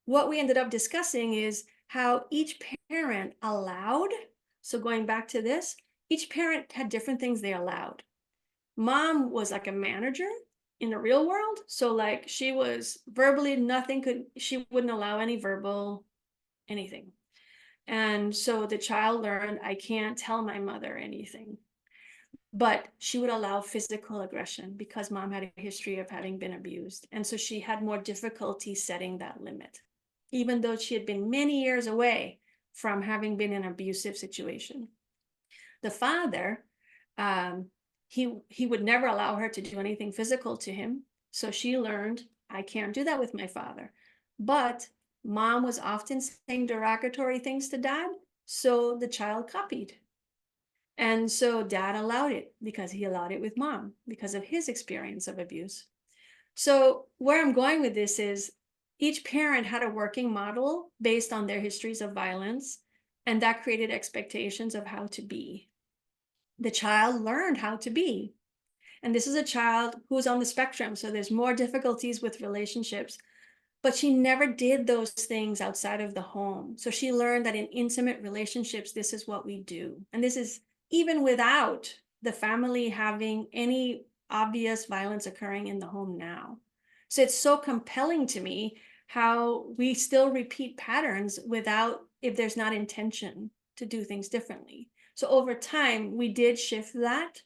what we ended up discussing is how each parent allowed. So going back to this, each parent had different things they allowed. Mom was like a manager in the real world. So like she was verbally, she wouldn't allow any verbal anything. And so the child learned, I can't tell my mother anything. But she would allow physical aggression because mom had a history of having been abused. And so she had more difficulty setting that limit, even though she had been many years away from having been in an abusive situation. The father, he would never allow her to do anything physical to him. So she learned, I can't do that with my father. But mom was often saying derogatory things to dad, so the child copied. And so dad allowed it because he allowed it with mom because of his experience of abuse. So where I'm going with this is each parent had a working model based on their histories of violence, and that created expectations of how to be. The child learned how to be. And this is a child who's on the spectrum, so there's more difficulties with relationships, but she never did those things outside of the home. So she learned that in intimate relationships, this is what we do. And this is even without the family having any obvious violence occurring in the home now. So it's so compelling to me how we still repeat patterns if there's not intention to do things differently. So over time, we did shift that,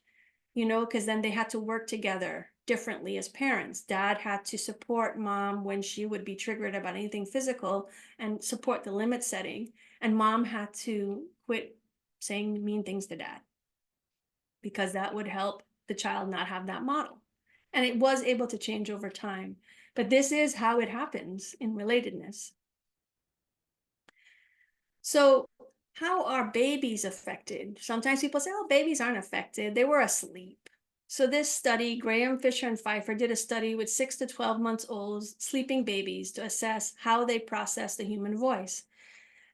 because then they had to work together differently as parents. Dad had to support mom when she would be triggered about anything physical and support the limit setting. And mom had to quit saying mean things to dad because that would help the child not have that model. And it was able to change over time. But this is how it happens in relatedness. So how are babies affected? Sometimes people say, oh, babies aren't affected. They were asleep. So this study, Graham, Fisher, and Pfeiffer did a study with 6 to 12 months old sleeping babies to assess how they process the human voice.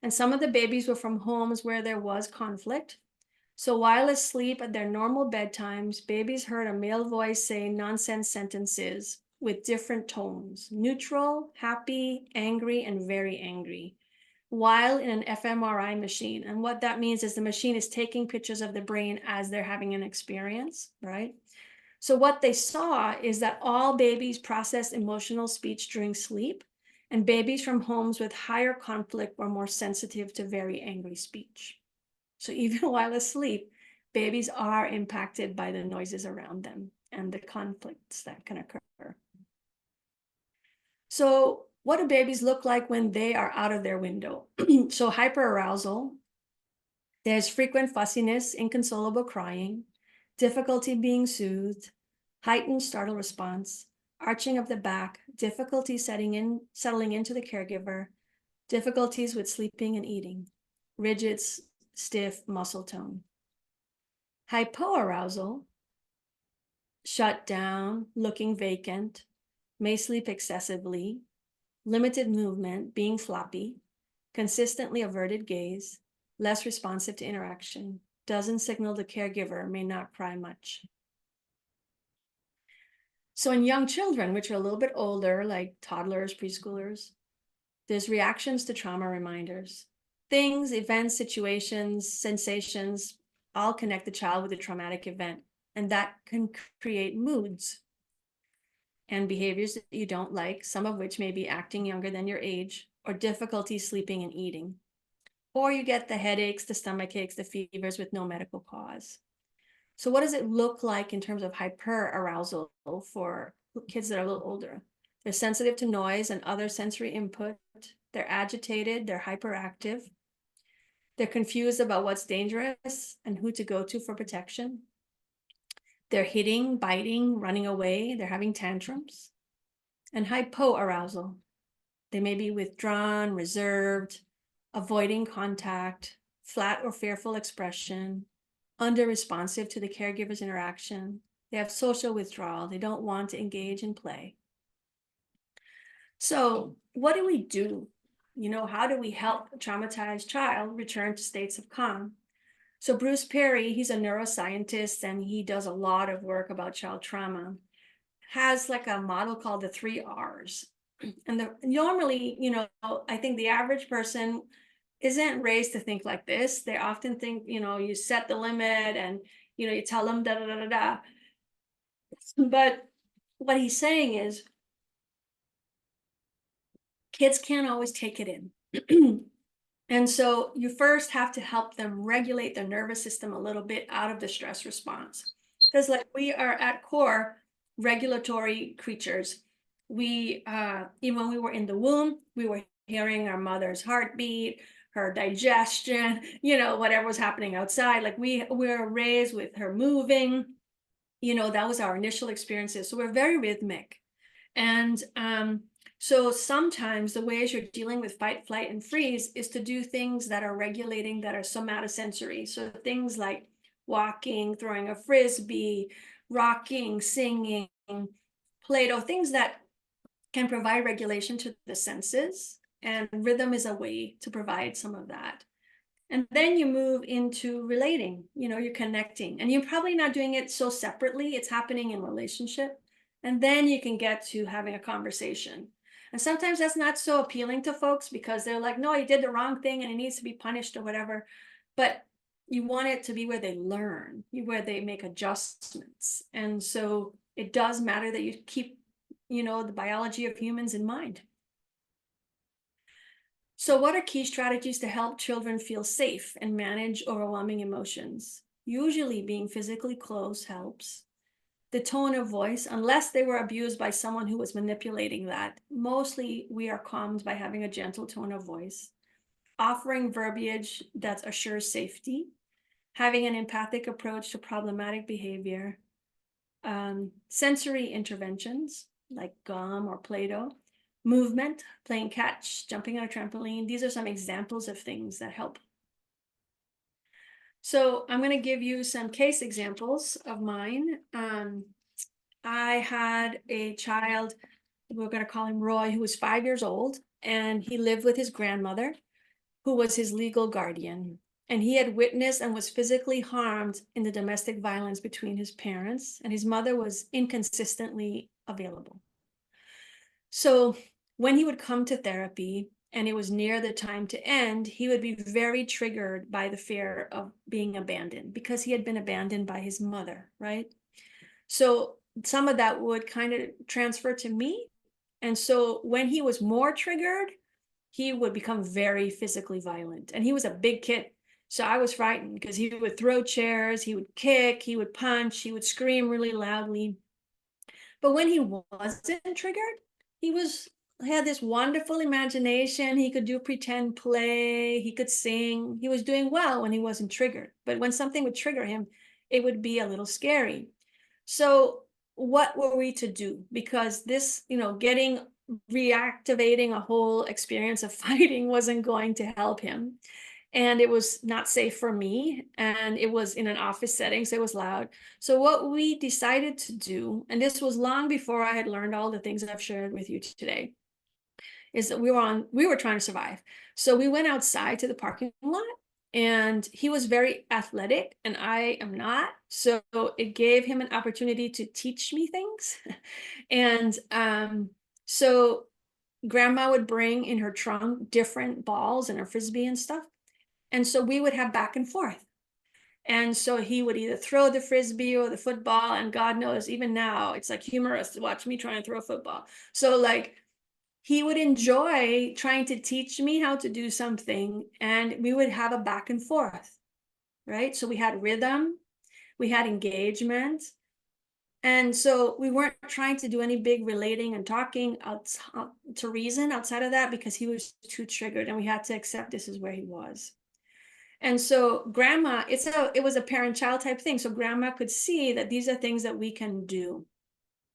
And some of the babies were from homes where there was conflict. So while asleep at their normal bedtimes, babies heard a male voice say nonsense sentences with different tones: neutral, happy, angry, and very angry, while in an fMRI machine. And what that means is the machine is taking pictures of the brain as they're having an experience, right? So what they saw is that all babies process emotional speech during sleep, and babies from homes with higher conflict were more sensitive to very angry speech. So even while asleep, babies are impacted by the noises around them and the conflicts that can occur. So what do babies look like when they are out of their window? So hyperarousal, there's frequent fussiness, inconsolable crying, difficulty being soothed, heightened startle response, arching of the back, difficulty settling into the caregiver, difficulties with sleeping and eating, rigid, stiff muscle tone. Hypoarousal, shut down, looking vacant, may sleep excessively, limited movement, being floppy, consistently averted gaze, less responsive to interaction, doesn't signal the caregiver, may not cry much. So in young children, which are a little bit older, like toddlers, preschoolers, there's reactions to trauma reminders. Things, events, situations, sensations, all connect the child with a traumatic event. And that can create moods and behaviors that you don't like, some of which may be acting younger than your age, or difficulty sleeping and eating. Or you get the headaches, the stomach aches, the fevers with no medical cause. So what does it look like in terms of hyperarousal for kids that are a little older? They're sensitive to noise and other sensory input. They're agitated, they're hyperactive. They're confused about what's dangerous and who to go to for protection. They're hitting, biting, running away. They're having tantrums. And hypoarousal. They may be withdrawn, reserved, avoiding contact, flat or fearful expression, under-responsive to the caregiver's interaction. They have social withdrawal. They don't want to engage in play. So what do we do? You know, how do we help a traumatized child return to states of calm? So Bruce Perry, he's a neuroscientist and he does a lot of work about child trauma, has like a model called the 3 R's. And normally, you know, I think the average person isn't raised to think like this. They often think, you know, you set the limit and, you know, you tell them da da da da da. But what he's saying is kids can't always take it in. And so you first have to help them regulate their nervous system a little bit out of the stress response. Because like we are at core regulatory creatures. We, even when we were in the womb, we were hearing our mother's heartbeat, her digestion, you know, whatever was happening outside. Like we were raised with her moving, you know, that was our initial experiences. So we're very rhythmic. And so sometimes the ways you're dealing with fight, flight, and freeze is to do things that are regulating, that are somatosensory. So things like walking, throwing a frisbee, rocking, singing, Play-Doh, things that can provide regulation to the senses. And rhythm is a way to provide some of that. And then you move into relating, you know, you're connecting. And you're probably not doing it so separately, it's happening in relationship. And then you can get to having a conversation. And sometimes that's not so appealing to folks because they're like, no, he did the wrong thing and it needs to be punished or whatever. But you want it to be where they learn, where they make adjustments. And so it does matter that you keep, you know, the biology of humans in mind. So what are key strategies to help children feel safe and manage overwhelming emotions? Usually being physically close helps. The tone of voice, unless they were abused by someone who was manipulating that, mostly we are calmed by having a gentle tone of voice. Offering verbiage that assures safety. Having an empathic approach to problematic behavior. Sensory interventions like gum or Play-Doh. Movement, playing catch, jumping on a trampoline. These are some examples of things that help. So I'm going to give you some case examples of mine. I had a child, we're going to call him Roy, who was 5 years old, and he lived with his grandmother, who was his legal guardian. And he had witnessed and was physically harmed in the domestic violence between his parents, and his mother was inconsistently available. So when he would come to therapy and it was near the time to end, he would be very triggered by the fear of being abandoned because he had been abandoned by his mother, right? So some of that would kind of transfer to me. And so when he was more triggered, he would become very physically violent. And he was a big kid. So I was frightened because he would throw chairs, he would kick, he would punch, he would scream really loudly. But when he wasn't triggered, he had this wonderful imagination. He could do pretend play. He could sing. He was doing well when he wasn't triggered. But when something would trigger him, it would be a little scary. So what were we to do? Because this, you know, reactivating a whole experience of fighting wasn't going to help him. And it was not safe for me. And it was in an office setting, so it was loud. So what we decided to do, and this was long before I had learned all the things that I've shared with you today, is that we were trying to survive. So we went outside to the parking lot and he was very athletic and I am not. So it gave him an opportunity to teach me things. And so grandma would bring in her trunk different balls and her frisbee and stuff. And so we would have back and forth. And so he would either throw the frisbee or the football, and God knows, even now, it's like humorous to watch me try and throw a football. So like he would enjoy trying to teach me how to do something, and we would have a back and forth, right? So we had rhythm, we had engagement. And so we weren't trying to do any big relating and talking to reason outside of that, because he was too triggered and we had to accept this is where he was. And so grandma, it was a parent-child type thing. So grandma could see that these are things that we can do.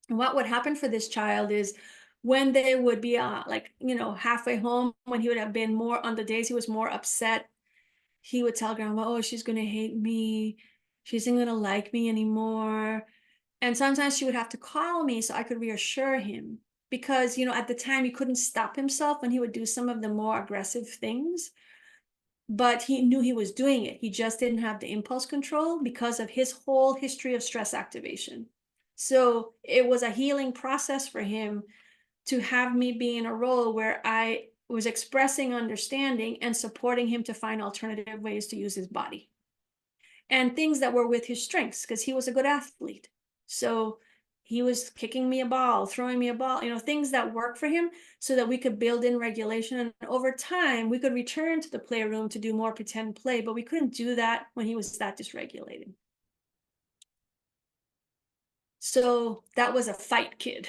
And what would happen for this child is when they would be like, halfway home, when he would have been more on the days he was more upset, he would tell grandma, oh, she's going to hate me. She isn't going to like me anymore. And sometimes she would have to call me so I could reassure him, because, at the time he couldn't stop himself when he would do some of the more aggressive things. But he knew he was doing it. He just didn't have the impulse control because of his whole history of stress activation. So it was a healing process for him to have me be in a role where I was expressing understanding and supporting him to find alternative ways to use his body and things that were with his strengths, because he was a good athlete. So he was kicking me a ball, throwing me a ball, things that work for him, so that we could build in regulation. And over time, we could return to the playroom to do more pretend play, but we couldn't do that when he was that dysregulated. So that was a fight kid.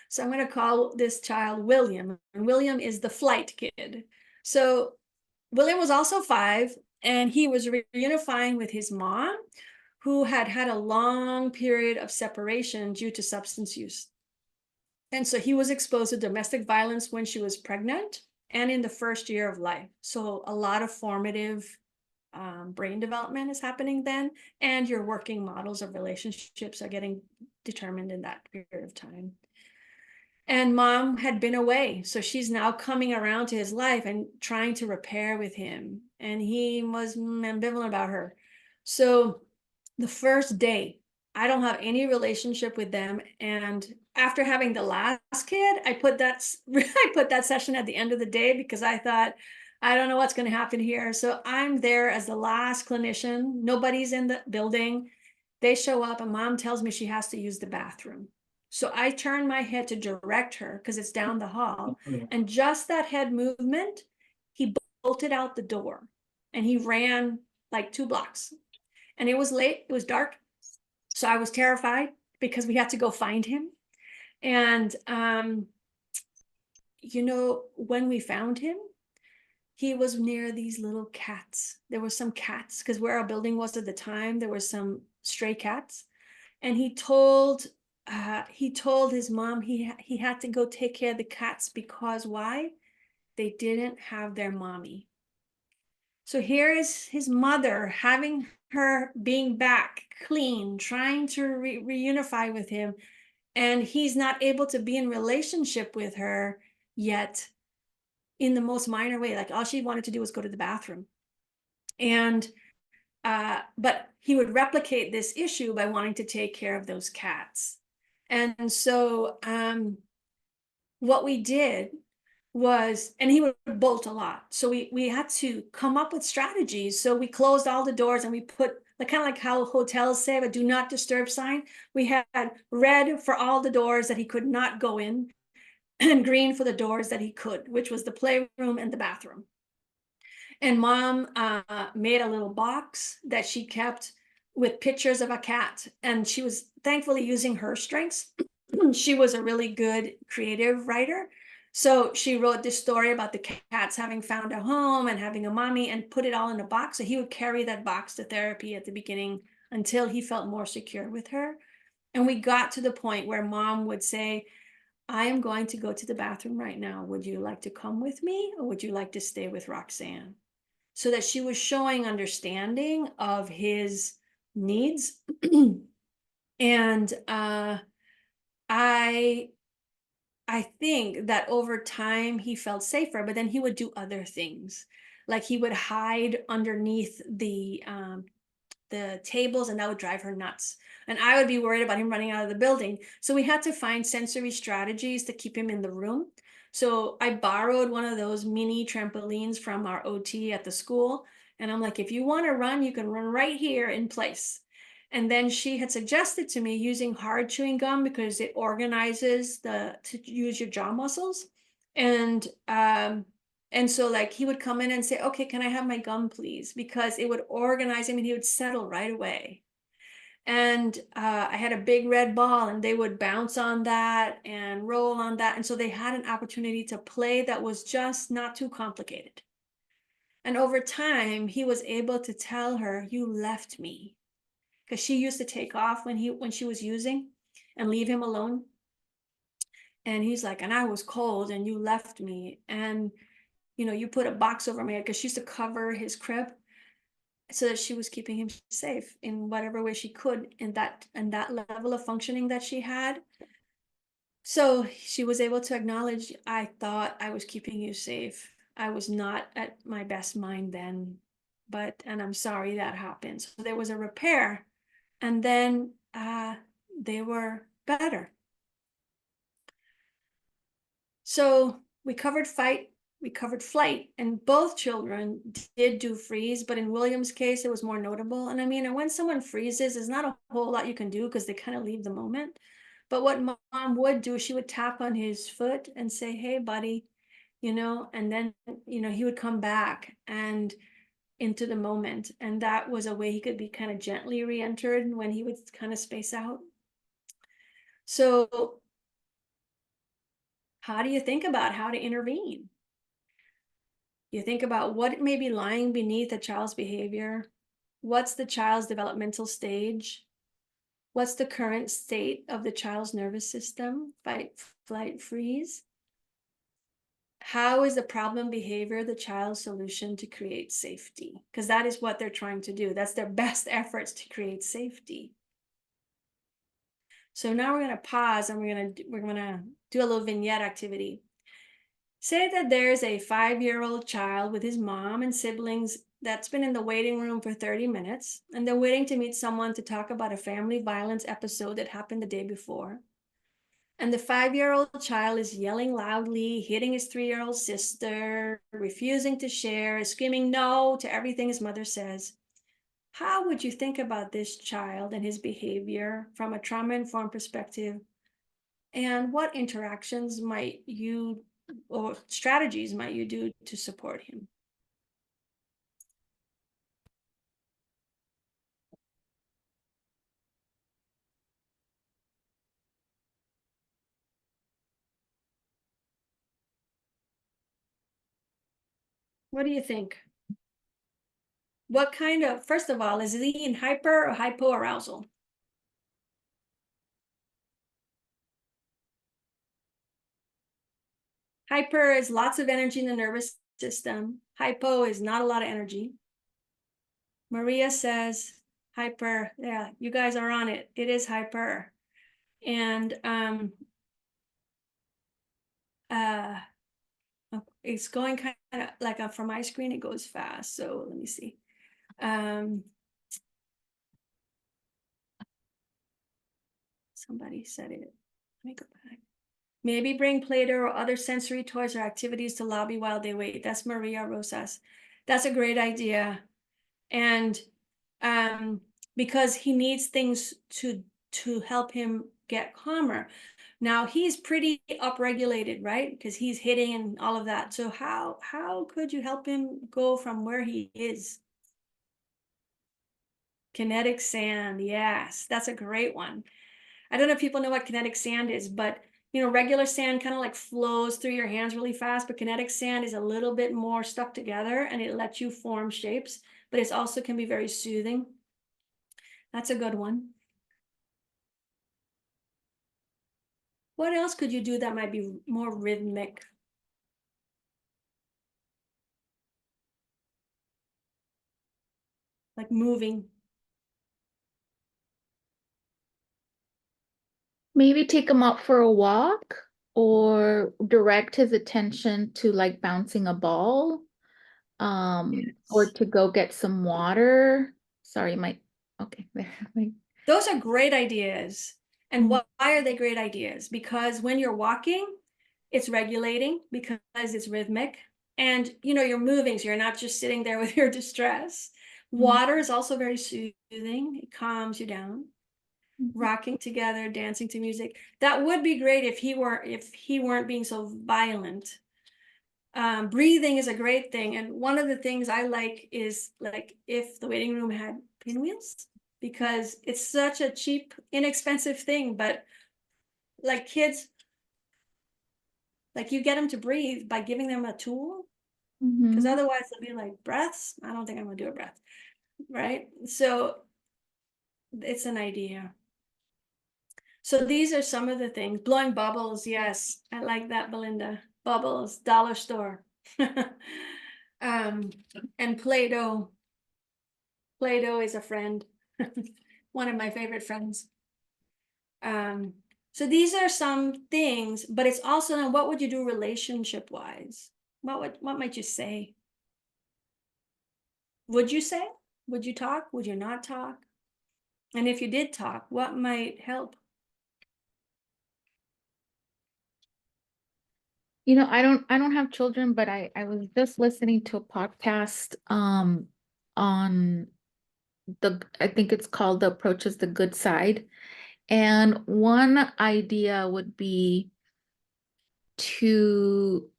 So I'm going to call this child William, and William is the flight kid. So William was also 5, and he was reunifying with his mom, who had had a long period of separation due to substance use. And so he was exposed to domestic violence when she was pregnant and in the first year of life. So a lot of formative brain development is happening then, and your working models of relationships are getting determined in that period of time. And mom had been away, so she's now coming around to his life and trying to repair with him, and he was ambivalent about her. So the first day, I don't have any relationship with them, and after having the last kid, I put that session at the end of the day, because I thought, I don't know what's going to happen here. So I'm there as the last clinician. Nobody's in the building. They show up and mom tells me she has to use the bathroom. So I turn my head to direct her, because it's down the hall. And just that head movement, he bolted out the door and he ran like 2 blocks. And it was late, it was dark. So I was terrified because we had to go find him. And, when we found him, he was near these little cats. There were some cats, because where our building was at the time, there were some stray cats. And he told his mom he had to go take care of the cats, because why? They didn't have their mommy. So here is his mother having her being back clean, trying to reunify with him, and he's not able to be in relationship with her yet, in the most minor way. Like all she wanted to do was go to the bathroom. And but he would replicate this issue by wanting to take care of those cats. And so what we did was, and he would bolt a lot. So we had to come up with strategies. So we closed all the doors and we put, like, kind of like how hotels say a do not disturb sign. We had red for all the doors that he could not go in, and green for the doors that he could, which was the playroom and the bathroom. And mom made a little box that she kept with pictures of a cat. And she was thankfully using her strengths. She was a really good creative writer. So she wrote this story about the cats having found a home and having a mommy, and put it all in a box. So he would carry that box to therapy at the beginning until he felt more secure with her. And we got to the point where mom would say, I am going to go to the bathroom right now. Would you like to come with me, or would you like to stay with Roxanne? So that she was showing understanding of his needs. And I think that over time he felt safer, but then he would do other things. Like he would hide underneath the tables, and that would drive her nuts. And I would be worried about him running out of the building. So we had to find sensory strategies to keep him in the room. So I borrowed one of those mini trampolines from our OT at the school. And I'm like, if you want to run, you can run right here in place. And then she had suggested to me using hard chewing gum because it organizes to use your jaw muscles. And so like he would come in and say, okay, can I have my gum, please? Because it would organize him and he would settle right away. And I had a big red ball and they would bounce on that and roll on that. And so they had an opportunity to play that was just not too complicated. And over time, he was able to tell her, you left me. Because she used to take off when she was using and leave him alone. And he's like, and I was cold and you left me. And you put a box over my head, because she used to cover his crib so that she was keeping him safe in whatever way she could in that level of functioning that she had. So she was able to acknowledge, I thought I was keeping you safe. I was not at my best mind then, and I'm sorry that happened. So there was a repair, and then they were better. So we covered flight, and both children did do freeze, but in William's case, it was more notable. And I mean, when someone freezes, there's not a whole lot you can do because they kind of leave the moment. But what mom would do, she would tap on his foot and say, hey, buddy, and then, he would come back and into the moment. And that was a way he could be kind of gently re-entered when he would kind of space out. So how do you think about how to intervene? You think about what may be lying beneath a child's behavior. What's the child's developmental stage? What's the current state of the child's nervous system? Fight, flight, freeze. How is the problem behavior the child's solution to create safety? Because that is what they're trying to do. That's their best efforts to create safety. So now we're going to pause and we're going to do a little vignette activity. Say that there's a 5-year-old child with his mom and siblings that's been in the waiting room for 30 minutes, and they're waiting to meet someone to talk about a family violence episode that happened the day before. And the 5-year-old child is yelling loudly, hitting his 3-year-old sister, refusing to share, screaming no to everything his mother says. How would you think about this child and his behavior from a trauma-informed perspective? And what interactions might you or strategies might you do to support him? What do you think? What kind of, first of all, is he in hyper or hypoarousal? Hyper is lots of energy in the nervous system. Hypo is not a lot of energy. Maria says hyper. Yeah, you guys are on it. It is hyper. And it's going kind of like from my screen, it goes fast. So let me see. Somebody said it. Let me go back. Maybe bring Play-Doh or other sensory toys or activities to lobby while they wait. That's Maria Rosas. That's a great idea. And because he needs things to help him get calmer. Now he's pretty upregulated, right? Because he's hitting and all of that. So how could you help him go from where he is? Kinetic sand, yes, that's a great one. I don't know if people know what kinetic sand is, but regular sand kind of like flows through your hands really fast, but kinetic sand is a little bit more stuck together and it lets you form shapes, but it also can be very soothing. That's a good one. What else could you do that might be more rhythmic? Like moving. Maybe take him out for a walk or direct his attention to like bouncing a ball. or to go get some water. Sorry, okay, there. Those are great ideas. And Mm. why are they great ideas? Because when you're walking, it's regulating because it's rhythmic. And you're moving, so you're not just sitting there with your distress. Water is also very soothing. It calms you down. Rocking together, dancing to music. That would be great if he weren't being so violent. Breathing is a great thing. And one of the things I like is like if the waiting room had pinwheels, because it's such a cheap, inexpensive thing, but like kids, like you get them to breathe by giving them a tool, because Mhm. otherwise they'll be like breaths. I don't think I'm gonna do a breath, right? So it's an idea. So these are some of the things. Blowing bubbles, yes, I like that, Belinda. Bubbles, dollar store. And Play-Doh. Play-Doh is a friend, one of my favorite friends. So these are some things, but it's also what would you do relationship wise? What might you say? Would you say? Would you talk? Would you not talk? And if you did talk, what might help? I don't have children, but I was just listening to a podcast on I think it's called The Approach is the Good Side. And one idea would be to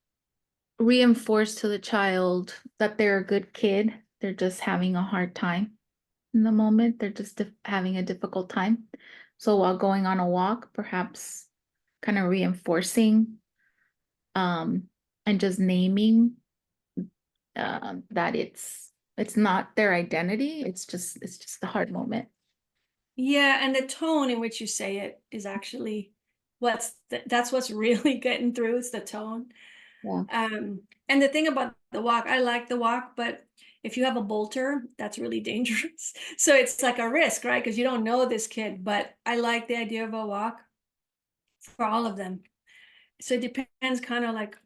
reinforce to the child that they're a good kid. They're just having a hard time in the moment. They're just having a difficult time. So while going on a walk, perhaps kind of reinforcing um and just naming that it's not their identity. It's just a hard moment. Yeah, and the tone in which you say it is actually that's what's really getting through. It's the tone. Yeah. And the thing about the walk, I like the walk, but if you have a bolter, that's really dangerous. So it's like a risk, right? Because you don't know this kid, but I like the idea of a walk for all of them. So it depends kind of like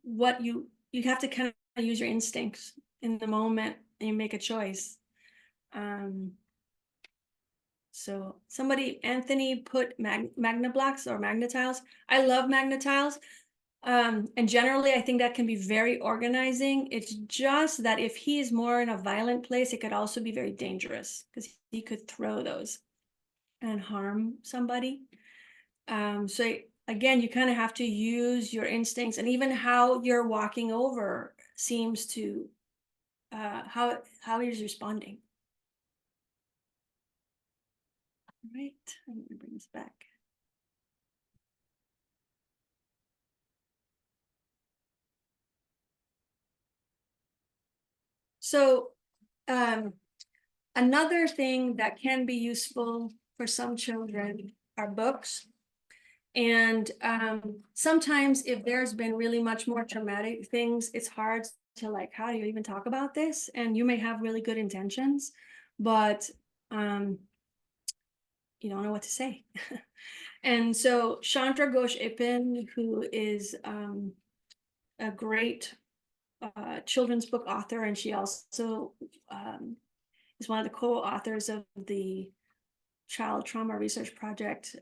what you have to kind of use your instincts in the moment and you make a choice. So Anthony put magna blocks or magnetiles. I love magnetiles. And generally, I think that can be very organizing. It's just that if he is more in a violent place, it could also be very dangerous because he could throw those and harm somebody. So again, you kind of have to use your instincts, and even how you're walking over seems to how he's responding. Right. I'm gonna bring this back. So another thing that can be useful for some children are books. And sometimes if there's been really much more traumatic things, it's hard to like, how do you even talk about this? And you may have really good intentions, but you don't know what to say. And so Chandra Ghosh Ipin, who is a great children's book author, and she also is one of the co-authors of the Child Trauma Research Project,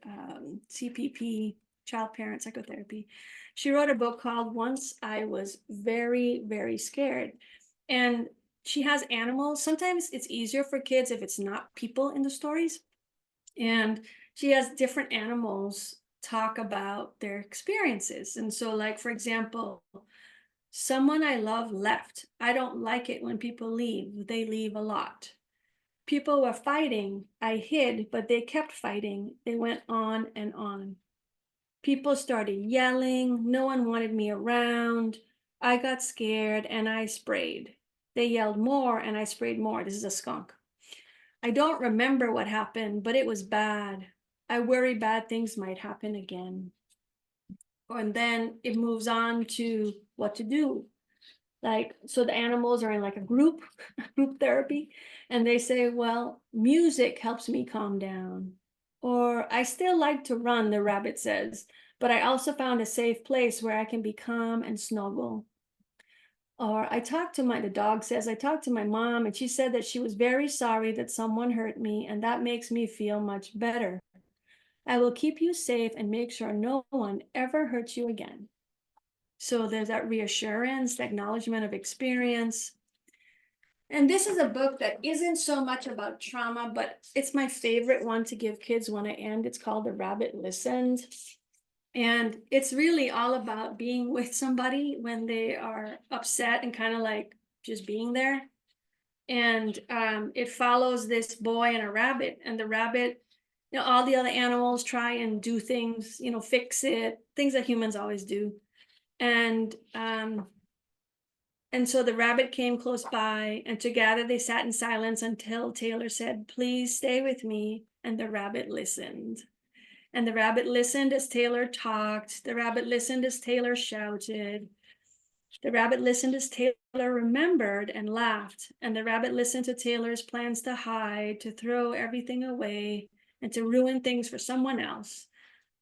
CPP, Child Parent Psychotherapy. She wrote a book called Once I Was Very, Very Scared. And she has animals. Sometimes it's easier for kids if it's not people in the stories. And she has different animals talk about their experiences. And so, like, for example, someone I love left. I don't like it when people leave. They leave a lot. People were fighting. I hid, but they kept fighting. They went on and on. People started yelling. No one wanted me around. I got scared and I sprayed. They yelled more and I sprayed more. This is a skunk. I don't remember what happened, but it was bad. I worry bad things might happen again. And then it moves on to what to do. Like, so the animals are in like a group therapy, and they say, well, music helps me calm down. Or I still like to run, the rabbit says, but I also found a safe place where I can be calm and snuggle. Or the dog says, I talked to my mom and she said that she was very sorry that someone hurt me, and that makes me feel much better. I will keep you safe and make sure no one ever hurts you again. So there's that reassurance, the acknowledgement of experience. And this is a book that isn't so much about trauma, but it's my favorite one to give kids when I end. It's called The Rabbit Listened. And it's really all about being with somebody when they are upset and kind of like just being there. And it follows this boy and a rabbit, and the rabbit, all the other animals try and do things, fix it, things that humans always do. And so the rabbit came close by, and together they sat in silence until Taylor said, "Please stay with me." And the rabbit listened. And the rabbit listened as Taylor talked. The rabbit listened as Taylor shouted. The rabbit listened as Taylor remembered and laughed. And the rabbit listened to Taylor's plans to hide, to throw everything away, and to ruin things for someone else.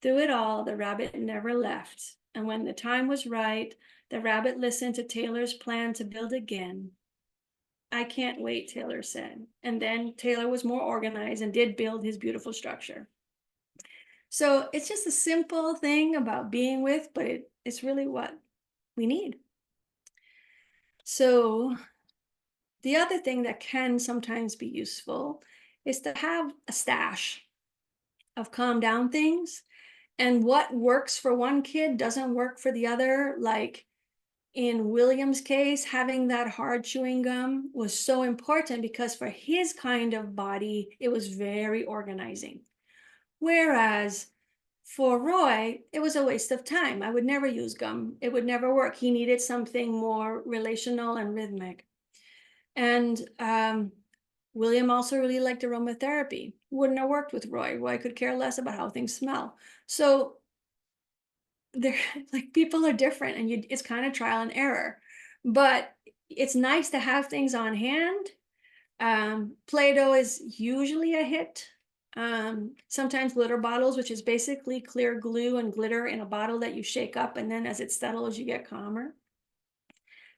Through it all, the rabbit never left. And when the time was right, the rabbit listened to Taylor's plan to build again. I can't wait, Taylor said. And then Taylor was more organized and did build his beautiful structure. So it's just a simple thing about being with, but it's really what we need. So the other thing that can sometimes be useful is to have a stash of calm down things. And what works for one kid doesn't work for the other. Like in William's case, having that hard chewing gum was so important because for his kind of body, it was very organizing. Whereas for Roy, it was a waste of time. I would never use gum. It would never work. He needed something more relational and rhythmic. And William also really liked aromatherapy. Wouldn't have worked with Roy. Roy could care less about how things smell. So they're like, people are different, and it's kind of trial and error. But it's nice to have things on hand. Play-Doh is usually a hit. Sometimes glitter bottles, which is basically clear glue and glitter in a bottle that you shake up, and then as it settles, you get calmer.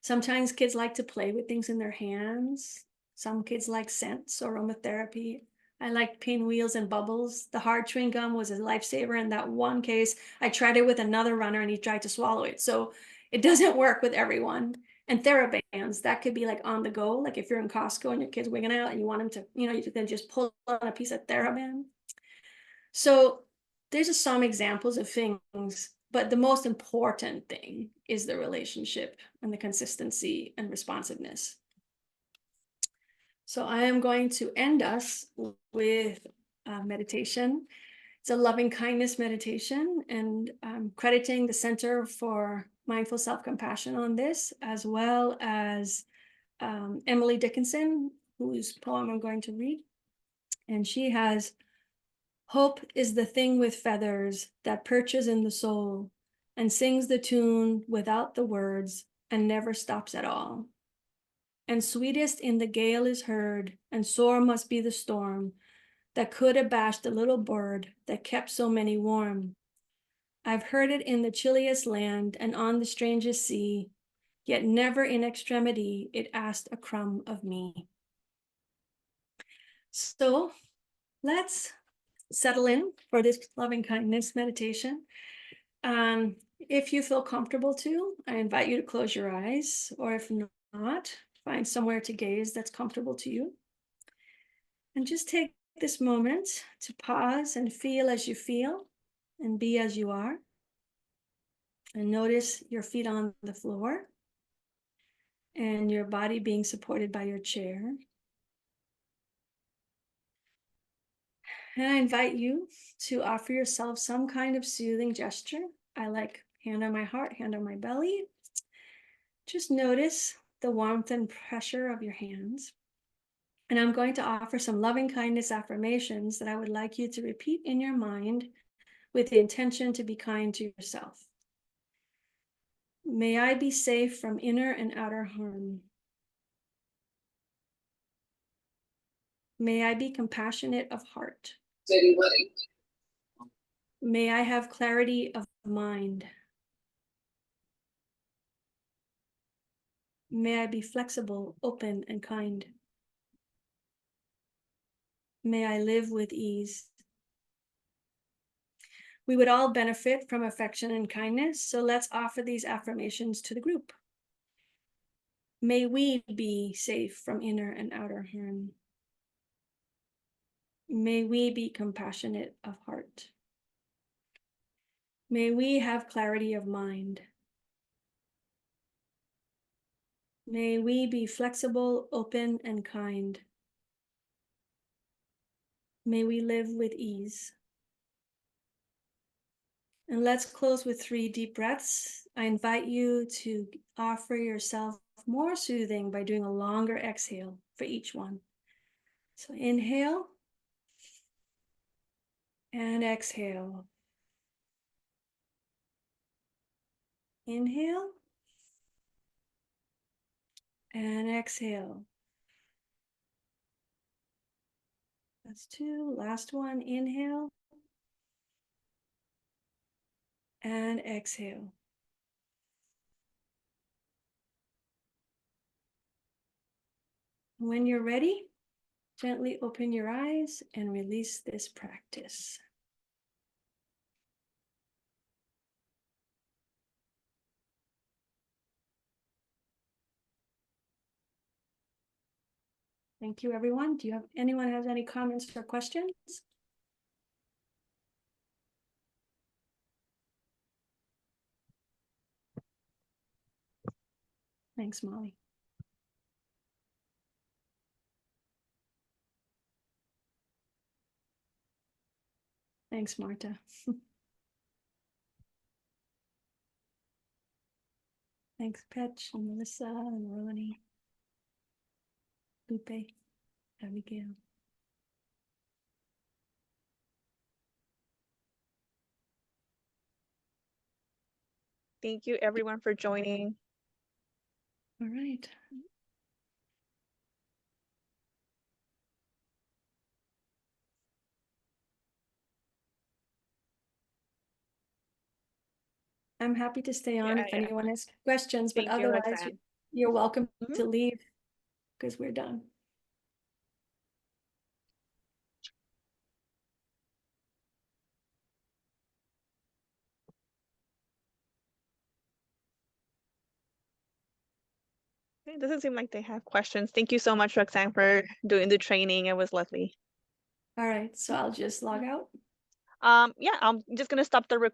Sometimes kids like to play with things in their hands. Some kids like scents or aromatherapy. I like pinwheels and bubbles. The hard chewing gum was a lifesaver in that one case. I tried it with another runner and he tried to swallow it. So it doesn't work with everyone. And TheraBands, that could be like on the go. Like if you're in Costco and your kid's wigging out and you want them to, you can just pull on a piece of TheraBand. So there's just some examples of things, but the most important thing is the relationship and the consistency and responsiveness. So I am going to end us with meditation. It's a loving kindness meditation, and I'm crediting the Center for Mindful Self-Compassion on this, as well as Emily Dickinson, whose poem I'm going to read. And she has, "Hope is the thing with feathers that perches in the soul and sings the tune without the words and never stops at all. And sweetest in the gale is heard, and sore must be the storm that could abash the little bird that kept so many warm. I've heard it in the chilliest land and on the strangest sea, yet never in extremity it asked a crumb of me." So let's settle in for this loving kindness meditation. If you feel comfortable to, I invite you to close your eyes, or if not, find somewhere to gaze that's comfortable to you. And just take this moment to pause and feel as you feel and be as you are. And notice your feet on the floor and your body being supported by your chair. And I invite you to offer yourself some kind of soothing gesture. I like hand on my heart, hand on my belly. Just notice the warmth and pressure of your hands. And I'm going to offer some loving kindness affirmations that I would like you to repeat in your mind with the intention to be kind to yourself. May I be safe from inner and outer harm. May I be compassionate of heart. May I have clarity of mind. May I be flexible, open, and kind. May I live with ease. We would all benefit from affection and kindness, so let's offer these affirmations to the group. May we be safe from inner and outer harm. May we be compassionate of heart. May we have clarity of mind. May we be flexible, open, and kind. May we live with ease. And let's close with 3 deep breaths. I invite you to offer yourself more soothing by doing a longer exhale for each one. So inhale and exhale. Inhale and exhale. That's 2. Last one, inhale and exhale. When you're ready, gently open your eyes and release this practice. Thank you, everyone. Do you have anyone has any comments or questions? Thanks, Molly. Thanks, Marta. Thanks, Petch and Melissa and Ronnie, Lupe, Abigail. Thank you everyone for joining. All right. I'm happy to stay on Yeah, if yeah. anyone has questions, but Thank you, otherwise Roxanne. you're welcome Mhm. to leave because we're done. It doesn't seem like they have questions. Thank you so much, Roxanne, for doing the training. It was lovely. All right, so I'll just log out. Yeah, I'm just gonna stop the recording.